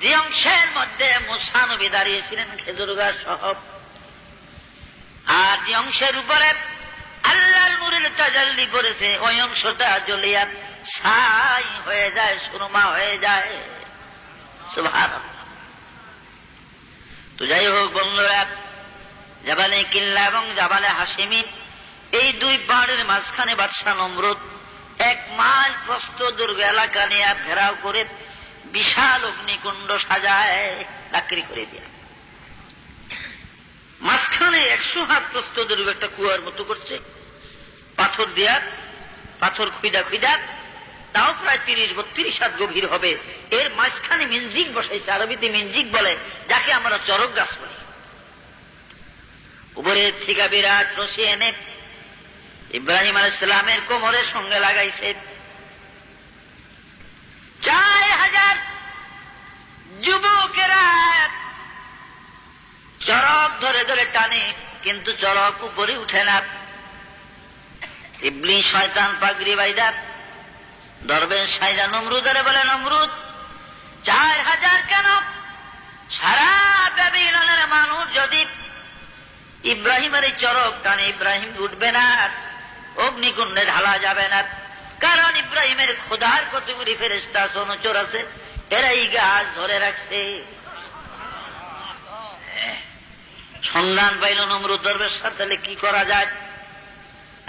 যে অংশের মধ্যে মুসা নবী দাঁড়িয়েছিলেন খেজুর গাছ সহ, আর যে অংশের উপরে আল্লাহর নূরের তাজাল্লি করেছে, ওই অংশটা জ্বলিয়া ছাই হয়ে যায়, সুরমা হয়ে যায়। সুবহানাল্লাহ। তো যাই হোক বন্ধুরা, জাবালে কিল্লা এবং জাবালে হাসিমি, এই দুই পাহাড়ের মাঝখানে বাদশাহ নমরুদ 1 মাইল প্রস্থ দুর্গ এলাকা নিয়ে ঘেরাও করে বিশাল অগ্নিকুণ্ড সাজায় চাকরি করে দিয়া, মাঝখানে 100 হাত প্রস্থ দুর্গ একটা কুয়ার মতো করছে, পাথর দিয়া, পাথর খুইদা খুইদা, তাও প্রায় 30-32 হাত গভীর হবে। এর মাঝখানে মিনজিক বসাইছে, আরবিতে মিনজিক বলে, যাকে আমরা চরক গাছ বলি। উপরের থেকে বিরাট রশি এনে ইব্রাহিম আলাইহিস সালামের কোমরের সঙ্গে লাগাইছে। 4000 যুবকেরা চরক ধরে ধরে টানে, কিন্তু চরক উপরে উঠে না। ইবলিস শয়তান পাগড়ি বাইদা দরবেশ সাইদা নমরুদের বলে, নমরুদ 4000 কেন? সারা ব্যাবিলনের মানুষ যদি ইব্রাহিমের এই চরক টানে, ইব্রাহিম উঠবে না, অগ্নিকুণ্ডে ঢালা যাবে না, কারণ ইব্রাহিমের খোদার কতগুলি ফেরেশতা অনুচর আছে, এরা এই গাছ ধরে রাখছে। সন্ধান পাইল নমরুদ দরবেশ, তাহলে কি করা যায়?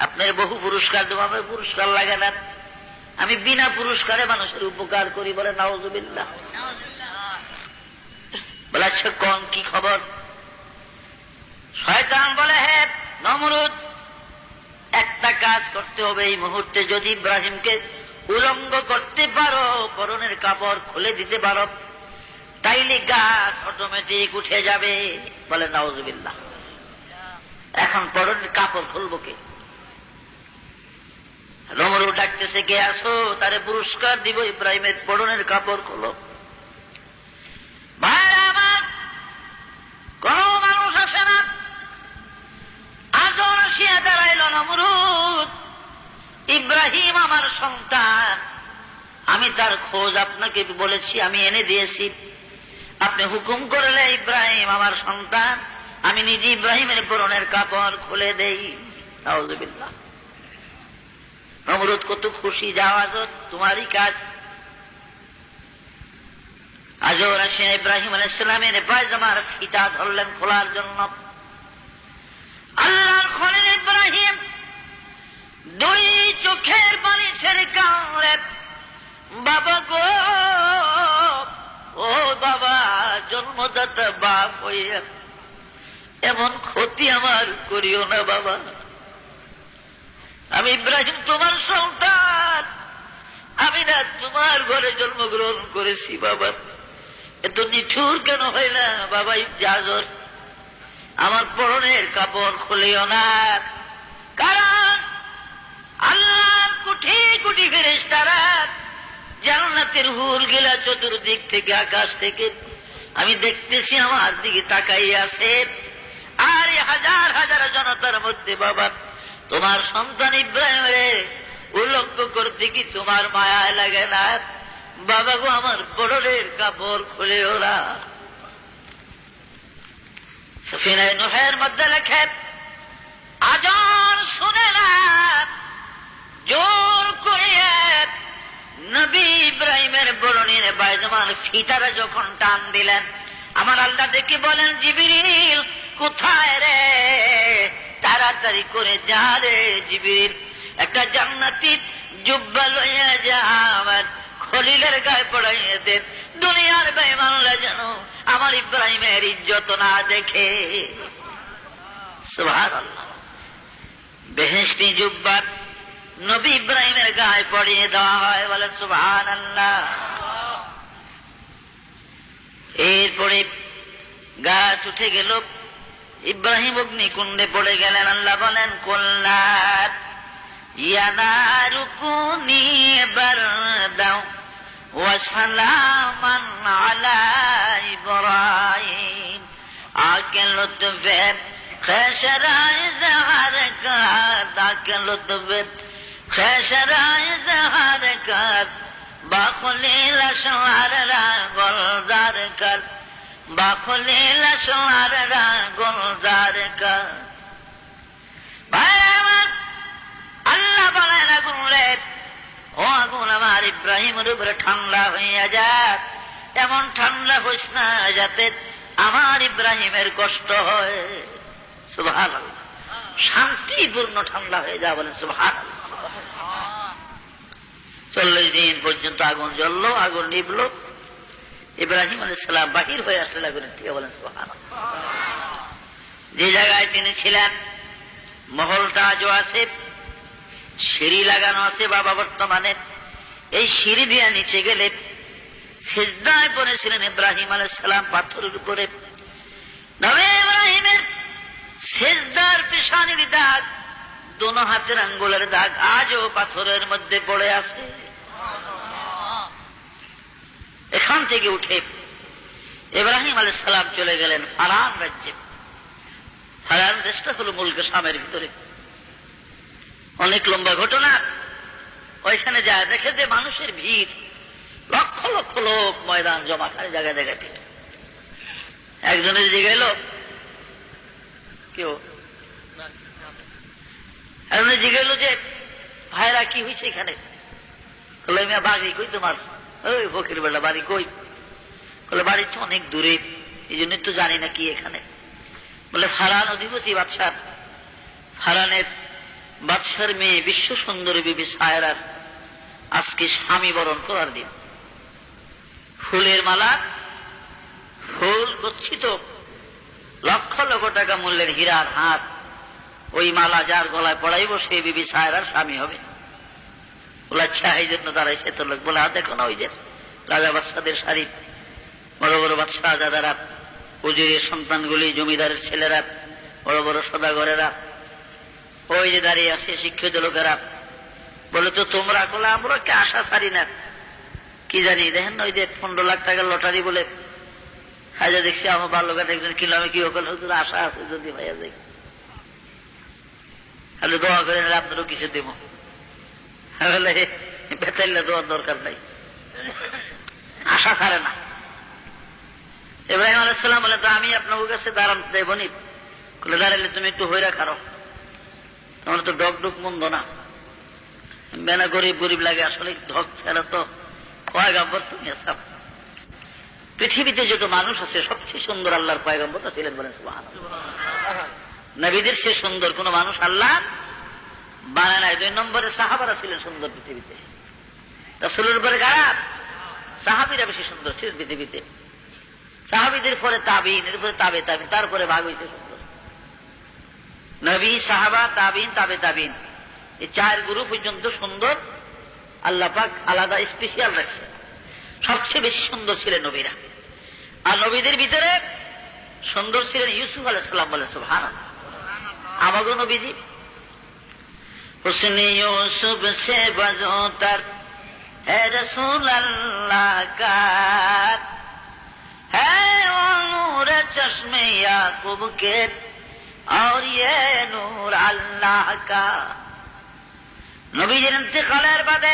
আপনার বহু পুরস্কার দেবো, আমার পুরস্কার লাগে না, আমি বিনা পুরস্কারে মানুষের উপকার করি। বলে নাউজুবিল্লাহ। বলে আচ্ছা কোন কি খবর? শয়তান বলে, হে নমরুদ, একটা কাজ করতে হবে এই মুহূর্তে, যদি ইব্রাহিমকে উলঙ্গ করতে পারো, পরনের কাপড় খুলে দিতে পারো, তাইলে গাছ অটোমেটিক উঠে যাবে। বলে নাউজুবিল্লাহ। এখন পরনের কাপড় খুলবো কে? নমরুদ ডাকতেছে, কে আসো, তারে পুরস্কার দিব, ইব্রাহিমের পরনের কাপড় খোলো। ভাইরা আমার, কোন মানুষ আসে না। আজও আসিয়া দাঁড়াইল নমরুদ, ইব্রাহিম আমার সন্তান, আমি তার খোঁজ আপনাকে বলেছি, আমি এনে দিয়েছি, আপনি হুকুম করলে ইব্রাহিম আমার সন্তান, আমি নিজে ইব্রাহিমের পরনের কাপড় খুলে দেই। নাউজুবিল্লাহ। নমরুদ কত খুশি, যাওয়া তোমারই কাজ। আজর আসিয়া ইব্রাহিম আলাইহিস সালামের পায়জামার ফিতা ধরলেন খোলার জন্য। আল্লাহর খলিল ইব্রাহিম দুই চোখের পানি ছেড়ে কাঁদলেন, বাবা গো, ও বাবা, জন্মদাতা বাপ হইয়া এমন ক্ষতি আমার করিও না বাবা। আমি ইব্রাহিম তোমার সন্তান, আমি না তোমার ঘরে জন্মগ্রহণ করেছি বাবা, এত নিঠুর কেন হয় না বাবা? ইজাজর, আমার পরনের কাপড় খুলিও না, কারণ আল্লাহর কোটি কোটি ফেরেশতারা জান্নাতের হুর গিলা চতুর্দিক থেকে, আকাশ থেকে আমি দেখতেছি আমার দিকে তাকাই আছে। আর হাজার হাজার জনতার মধ্যে বাবা তোমার সন্তান ইব্রাহিমের উল্লঙ্ঘ করতে কি তোমার মায়া লাগে না? বাবা গো, আমার পরনের কাপড় খুলে ওরা। সফিনায়ে নূহের মধ্যে লেখে, আজান শুনে না জোর করিয়ে নবী ইব্রাহিমের বরণীর পায়জামার ফিতারা যখন টান দিলেন, আমার আল্লাহ দেখে বলেন, জিবরিল কোথায় রে? তাড়াতাড়ি করে যা রে জিবরিল, একটা জান্নাতি জুব্বা লইয়া যা, আমার খলিলের গায়ে পড়াইয়ে দেন। দুনিয়ার বেঈমানরা যেন আমার ইব্রাহিমের ইজ্জত না দেখে। সুবহানাল্লাহ। বেহেশতি জুব্বা নবী ইব্রাহিমের গায়ে পড়িয়ে দেওয়া হয়, বলে সুবহানাল্লাহ। এরপরে গাছ উঠে গেল, ইব্রাহিম অগ্নিকুণ্ডে পড়ে গেলেন। আল্লাহ বলেন, কুল্লাত ইয়া নারু কুনি বারদাও ওয়া সালামান আলা ইব্রাহিম। আকে লুৎফে খেশরায়ে জহর কাত, আকে লুৎফে খেশরায়ে জহর কাত, বাখলিল আশওয়াররা গোলজার কাত, বাখলিল আশওয়াররা গোলজার কাত। আল্লাহ বলেন, আগুন রে, ও আগুন আমার ইব্রাহিমের উপরে ঠান্ডা হইয়া যাক, এমন ঠান্ডা হইস না যাতে আমার ইব্রাহিমের কষ্ট হয়। সুবহানাল্লাহ। শান্তিপূর্ণ ঠান্ডা হয়ে যা, বলেন সুবহানাল্লাহ। 40 দিন পর্যন্ত আগুন জ্বললো, আগুন নিবল, ইব্রাহিম আলাইহিস সালাম বাহির হয়ে আসলেন আগুনের থেকে, বলেন সুবহানাল্লাহ। যে জায়গায় তিনি ছিলেন মহলটা আজও আছে, সিঁড়ি লাগানো আছে বাবা বর্তমানে। এই সিঁড়ি দিয়ে নিচে গেলে সিজদায় পড়েছিলেন ইব্রাহিম আলাইহিস সালাম পাথরের উপরে। নবী ইব্রাহিমের সিজদার পেশানির দাগ, দোনো হাতের আঙ্গুলের দাগ আজও পাথরের মধ্যে পড়ে আছে। এখান থেকে উঠে ইব্রাহিম আলাইহিস সালাম চলে গেলেন হারান রাজ্যে। হারান দেশটা হল মুলকে শামের ভিতরে। অনেক লম্বা ঘটনা। ওইখানে যায় দেখে যে মানুষের ভিড়, লক্ষ লক্ষ লোক ময়দান জমা, খালি জায়গায় জায়গায় ভিড়। একজনের জিজ্ঞেস কেউ, একজনের জিজ্ঞেস যে ভাইরা কি হয়েছে এখানে? বলে, মিয়া বাড়ি কই তোমার? ওই ফকির বেলা বাড়ি কই? বলে, বাড়ি তো অনেক দূরে, এই জন্য তো জানি না কি এখানে। বলে, ফারান অধিপতি বাদশার, ফারানের বাদশার মেয়ে বিশ্ব সুন্দরী বিবি সায়রার আজকে স্বামী বরণ করার দিন। ফুলের মালা, ফুল গচ্ছিত লক্ষ লক্ষ টাকা মূল্যের হীরার হাত, ওই মালা যার গলায় পড়াইব সে বিবি সায়রার স্বামী হবে। বলে, আচ্ছা, এই জন্য দাঁড়াইছে তো লোক। বলে, দেখো না, ওই যে রাজা বাদশাদের শাড়ি, বড় বড় বাদশাহ দাদারা, উজিরের সন্তানগুলি, জমিদারের ছেলেরা, বড় বড় সদাগরেরা, ওই যে দাঁড়িয়ে আছে শিক্ষিত লোকেরা। বলে, তো তোমরা? বলে, আমরা কে আশা ছাড়ি না। কি জানি, দেখেন না ওই যে 15 লাখ টাকার লটারি বলে হাজা দেখছি, আমার বাল্যকাট একজন কিলো, আমি কি ওখানে আশা আছে যদি ভাইয়া যাই, তাহলে দোয়া করেন আপনারও কিছু দেব। বলে, বেতাইলে দোয়ার দরকার নাই, আশা ছাড়ে না। ইব্রাহিম আলাইহিস সালাম বলে, তো আমি আপনার কাছে দাঁড়ান দেব নি? বলে, দাঁড়াইলে তুমি একটু হইরা খারো, তোমার তো ডক ডুক মন্দ না। বেনা গরিব গরিব লাগে, আসলে ঢক ছাড়া তো কয় গাব্বর তুমি সব। পৃথিবীতে যত মানুষ আছে সবচেয়ে সুন্দর আল্লাহর পয়গম্বর ছিলেন, বলেন সুবহানাল্লাহ। নবীদের সে সুন্দর কোন মানুষ আল্লাহ বানায় নাই। 2 নম্বরে সাহাবারা ছিলেন সুন্দর পৃথিবীতে। রাসূলের উপরে কারা? সাহাবীরা বেশি সুন্দর ছিলেন পৃথিবীতে। সাহাবীদের পরে তাবিঈন, এর পরে তাবে তাবিঈন, তারপরে ভাগ হইতে সুন্দর। নবী, সাহাবা, তাবিঈন, তাবে তাবিঈন, এই 4 গ্রুপ পর্যন্ত সুন্দর আল্লাহ পাক আলাদা স্পেশাল রাখছে। সবচেয়ে বেশি সুন্দর ছিলেন নবীরা। আর নবীদের ভিতরে সুন্দর ছিলেন ইউসুফ আলাইহিস সালাম, বলেন সুবহানাল্লাহ। আমাগো নবীজি হুসনে ইউসুফ সে বাজোতার হে রাসূল আল্লাহ কা, है वो नूर चश्मे याकूब के और ये नूर अल्लाह का। নবীজির ইন্তেকালের বাদে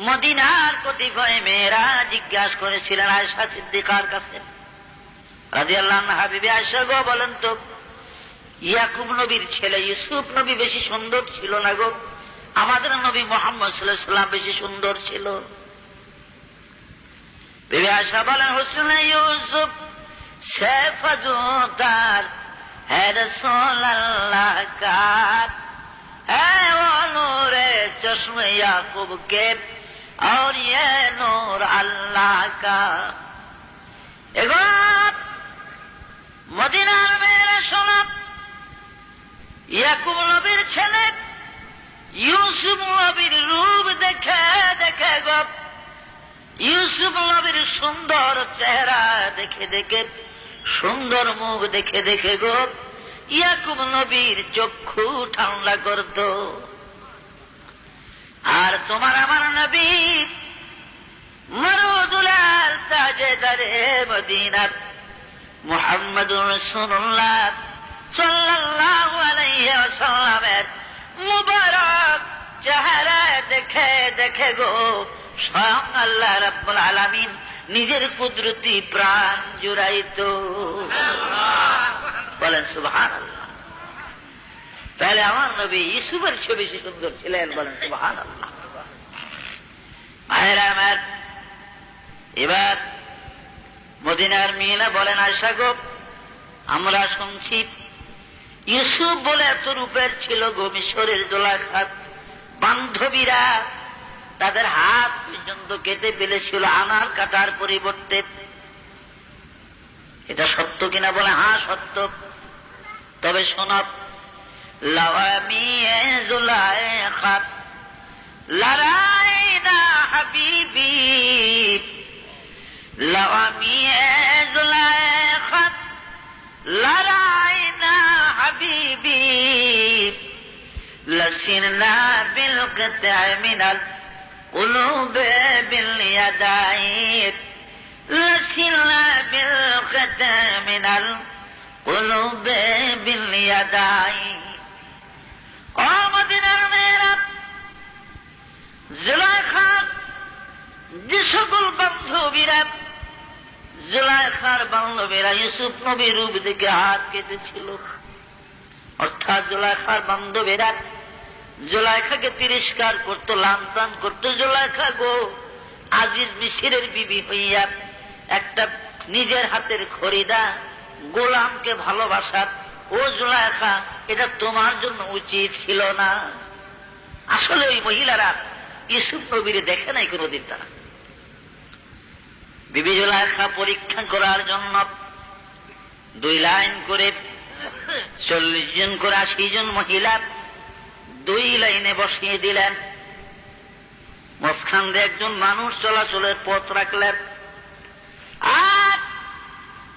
মদিনার কতিপয় মেয়েরা জিজ্ঞাসা করেছিলেন আয়েশা সিদ্দিকার কাছে রাদিয়াল্লাহু আনহা, বিবি আয়েশা গো বলেন তো, ইয়াকুব নবীর ছেলে ইউসুফ নবী বেশি সুন্দর ছিল না গো, আমাদের নবী মুহাম্মদ সাল্লাল্লাহু আলাইহি ওয়াসাল্লাম বেশি সুন্দর ছিল? বিবি আয়েশা বলেন, হুসনে ইউসুফ সে ফজুতার হে রাসূল আল্লাহ কা, है वो नूर चश्मे याकूब के और ये नूर अल्लाह का। एगो মদিনার মেয়েরা শোনা, ইয়াকুব নবীর ছেলে ইউসুফ নবীর রূপ দেখে দেখে গো, ইউসুফ নবীর সুন্দর চেহারা দেখে দেখে, সুন্দর মুখ দেখে দেখে গো, ইয়াকুব নবীর চক্ষু ঠান্ডা করত। আর তোমার আমার নবী মরুদুল আল তাজদারে মদিনা মুহাম্মদুর রাসূলুল্লাহ সাল্লাল্লাহু আলাইহি ওয়াসাল্লামের মুবারক চেহারা দেখে দেখে গো, স্বয়ং আল্লাহ রাব্বুল আলামিন নিজের কুদরতি প্রাণ জুড়াইত, বলেন সুবহানাল্লাহ। তাহলে আমার নবী ইউসুফের চেয়ে বেশি সুন্দর ছিলেন, বলেন সুবহানাল্লাহ। ভাইরা আমার, এবার মদিনার মেয়েরা বলেন, আয়েশা গো আমরা শুনছি ইউসুফ বলে এত রূপের ছিল গো, মিশরের জুলাইখার বান্ধবীরা তাদের হাত পর্যন্ত কেটে ফেলেছিল আনার কাটার পরিবর্তে। এটা সত্য কিনা? বলে হ্যাঁ সত্য। তবে শোনাব, লাওয়ামি জুলাইখা লড়াইনা হাবিবি, লাওয়ামি জুলাইখা লড়াইনা হাবিবি, লসিরনা বিল কতআ মিনাল قلوب باليدين، لسنا بالقطع من القلوب باليدين। ও মদিনার মেয়েরা, জুলাইখার যে সকল বান্ধবীরা, জুলাইখার বান্ধবীরা ইউসুফ নবীর রূপ দেখে হাত কেটেছিল, অর্থাৎ জুলাইখার বান্ধবীরা জুলাইখাকে তিরস্কার করত, লাঞ্ছন করত। জুলাইখা গো আজিজ মিশরের বিবি হইয়া একটা নিজের হাতের খরিদা গোলামকে ভালোবাসার, ও জুলাইখা এটা তোমার জন্য উচিত ছিল না। আসলে ওই মহিলারা ইউসুফ নবীরে দেখে নাই কোনদিন। তারা বিবি জুলাইখা পরীক্ষা করার জন্য 2 লাইন করে 40 জন করে 80 জন মহিলা 2 লাইনে বসিয়ে দিলেন। মাঝখান দিয়ে একজন মানুষ চলাচলের পথ রাখলেন, আর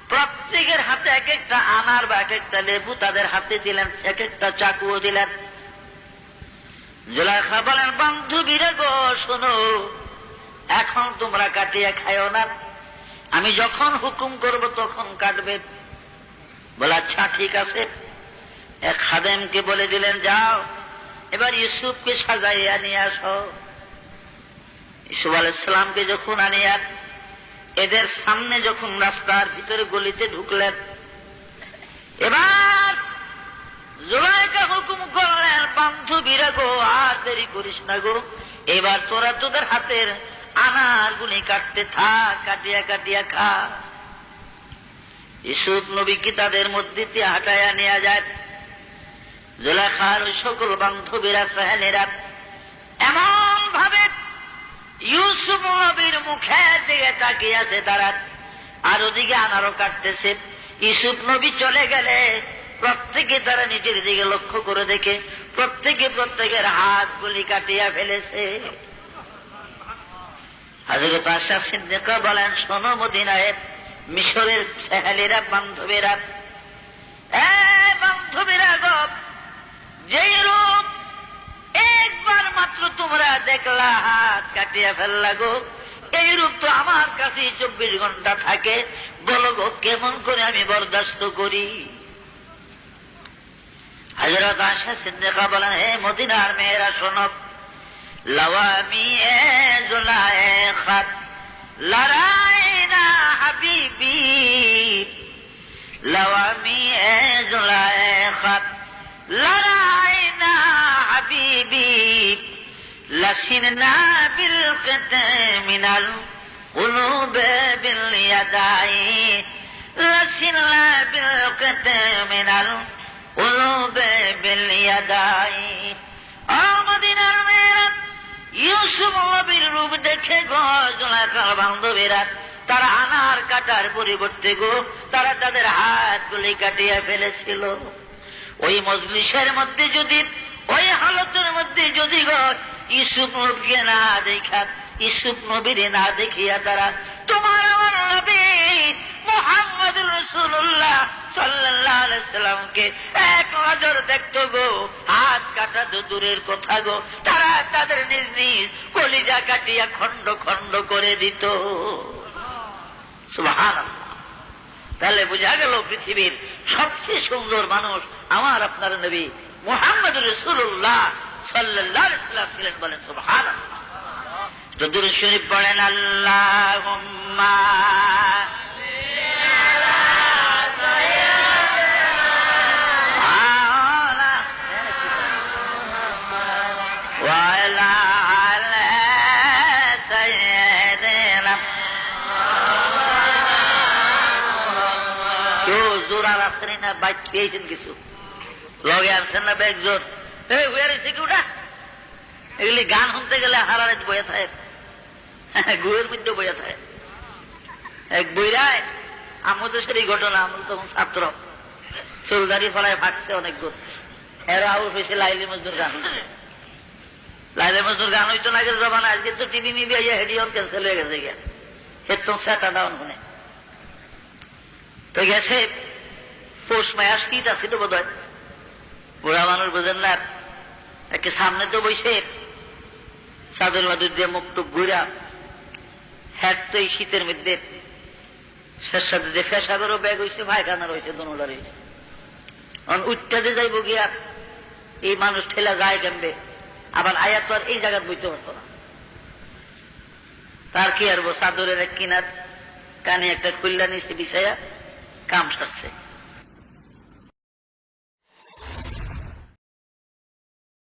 প্রত্যেকের হাতে এক একটা আনার বা এক একটা লেবু তাদের হাতে দিলেন, এক একটা চাকুও দিলেন। জুলাইখা বলেন, বান্ধবীরা গো শোনো, এখন তোমরা কাটিয়ে খাইও না, আমি যখন হুকুম করব তখন কাটবে। বলে আচ্ছা ঠিক আছে। এক খাদেমকে বলে দিলেন, যাও এবার ইউসুফকে সাজাইয়া নিয়ে আসো। ইউসুফ আলাইহিস সালামকে যখন আনিয়া এদের সামনে যখন রাস্তার ভিতরে গলিতে ঢুকলেন, এবার জুলাইখা হুকুম করলেন, বান্ধবীরা গো আর দেরি করিস না গো, এবার তোরা তোদের হাতের আনার গুলি কাটতে থাক, কাটিয়া কাটিয়া খা। ইউসুফ নবীকে তাদের মধ্যে দিয়ে হাঁটাইয়া নেওয়া যায়। জুলেখার ওই সকল বান্ধবীরা সাহেলেরা এমন ভাবে ইউসুফ নবীর মুখের দিকে তাকিয়ে আছে তারা, আর ওদিকে আনারও কাটতেছে। ইউসুফ নবী চলে গেলে প্রত্যেকে তারা নিজের দিকে লক্ষ্য করে দেখে প্রত্যেকে প্রত্যেকের হাতগুলি কাটিয়া ফেলেছে। হযরত আয়েশা সিদ্দিকা বলেন, শোনো মদিনায় মিশরের সাহেলেরা, বান্ধবীরা, বান্ধবীরা গো, যেই রূপ একবার মাত্র তোমরা দেখলা হাত কাটিয়া ফেললা গো, এই রূপ তো আমার কাছে 24 ঘন্টা থাকে। বলো গো কেমন করে আমি বরদাস্ত করি? হযরত আয়েশা সিদ্দিকা বলেন, হে মদিনার মেয়েরা শোনো, লাওয়ামি এ জুলাইখাত লড়াইনা হাবিবি, লাওয়ামি এ জুলাইখাত লড়াইনা হাবিবি, লসিননা বিল মিনাল কুলুব বিল ইয়াদাই, লসিননা বিল মিনাল কুলুব বিল ইয়াদাই। মদিনার মেয়েরা, ইউসুফ নবীর রূপ দেখে গো জুলেখার বান্ধবীরা তারা আনার কাটার পরিবর্তে গো তারা তাদের হাতগুলি কাটিয়া ফেলেছিল। ওই মজলিসের মধ্যে যদি, ওই হালতের মধ্যে যদি গো ইউসুফ নবীকে না দেখা, ইউসুফ নবীর না দেখিয়া তারা তোমার আমার নবী মুহাম্মদুর রাসূলুল্লাহ সাল্লাল্লাহু আলাইহি সাল্লামকে এক নজর দেখতো গো, হাত কাটা তো দূরের কথা গো, তারা তাদের নিজ নিজ কলিজা কাটিয়া খণ্ড খণ্ড করে দিত। সুবহানাল্লাহ। তাহলে বোঝা গেল পৃথিবীর সবচেয়ে সুন্দর মানুষ আমার আপনার নবী মুহাম্মদুর রাসূলুল্লাহ সাল্লাল্লাহু আলাইহি সাল্লাম ছিলেন। বলেন সুবহানাল্লাহ। তো দুরূদ শরীফ পড়েন, আল্লাহুম্মা বাইক খেয়েছেন কিছু লগে আনছেন না ব্যাগ জোর সিকিউটা, এগুলি গান শুনতে গেলে হারারে বইয়া থাকে, গুয়ের মধ্যে বইয়া থাকে। এক বইরায় আমাদের সেই ঘটনা, আমরা তখন ছাত্র, চুলদারি ফলায় ফাটছে অনেক দূর, এরা আউট হয়েছে লাইলি মজদুর গান। লাইলি মজদুর গান হইতো না আগের জমানা, আজকে তো টিভি নিয়ে হেডিয়ন ক্যান্সেল হয়ে গেছে গিয়া, হেডফোন সেটা ডাউন শুনে তো গেছে। পৌষ মায়া শীত আসছিল বোধ হয়, বুড়া মানুষ বোঝেন না, একে সামনে তো বসে চাদর মাদুর দিয়ে মুখ টুক ঘুরা, হ্যাট তো এই শীতের মধ্যে শেষ সাথে যে ফেসাগরও ব্যাগ হয়েছে, ভাইখানা রয়েছে, দোনোটা রয়েছে। উঠতে যে যাইব গিয়া এই মানুষ ঠেলা যায় কেমবে, আবার আয়া তো আর এই জায়গায় বইতে পারতো না। তার কি আর চাদরের এক কিনার কানে একটা খুল্লা নিচে বিছাইয়া কাম সারছে।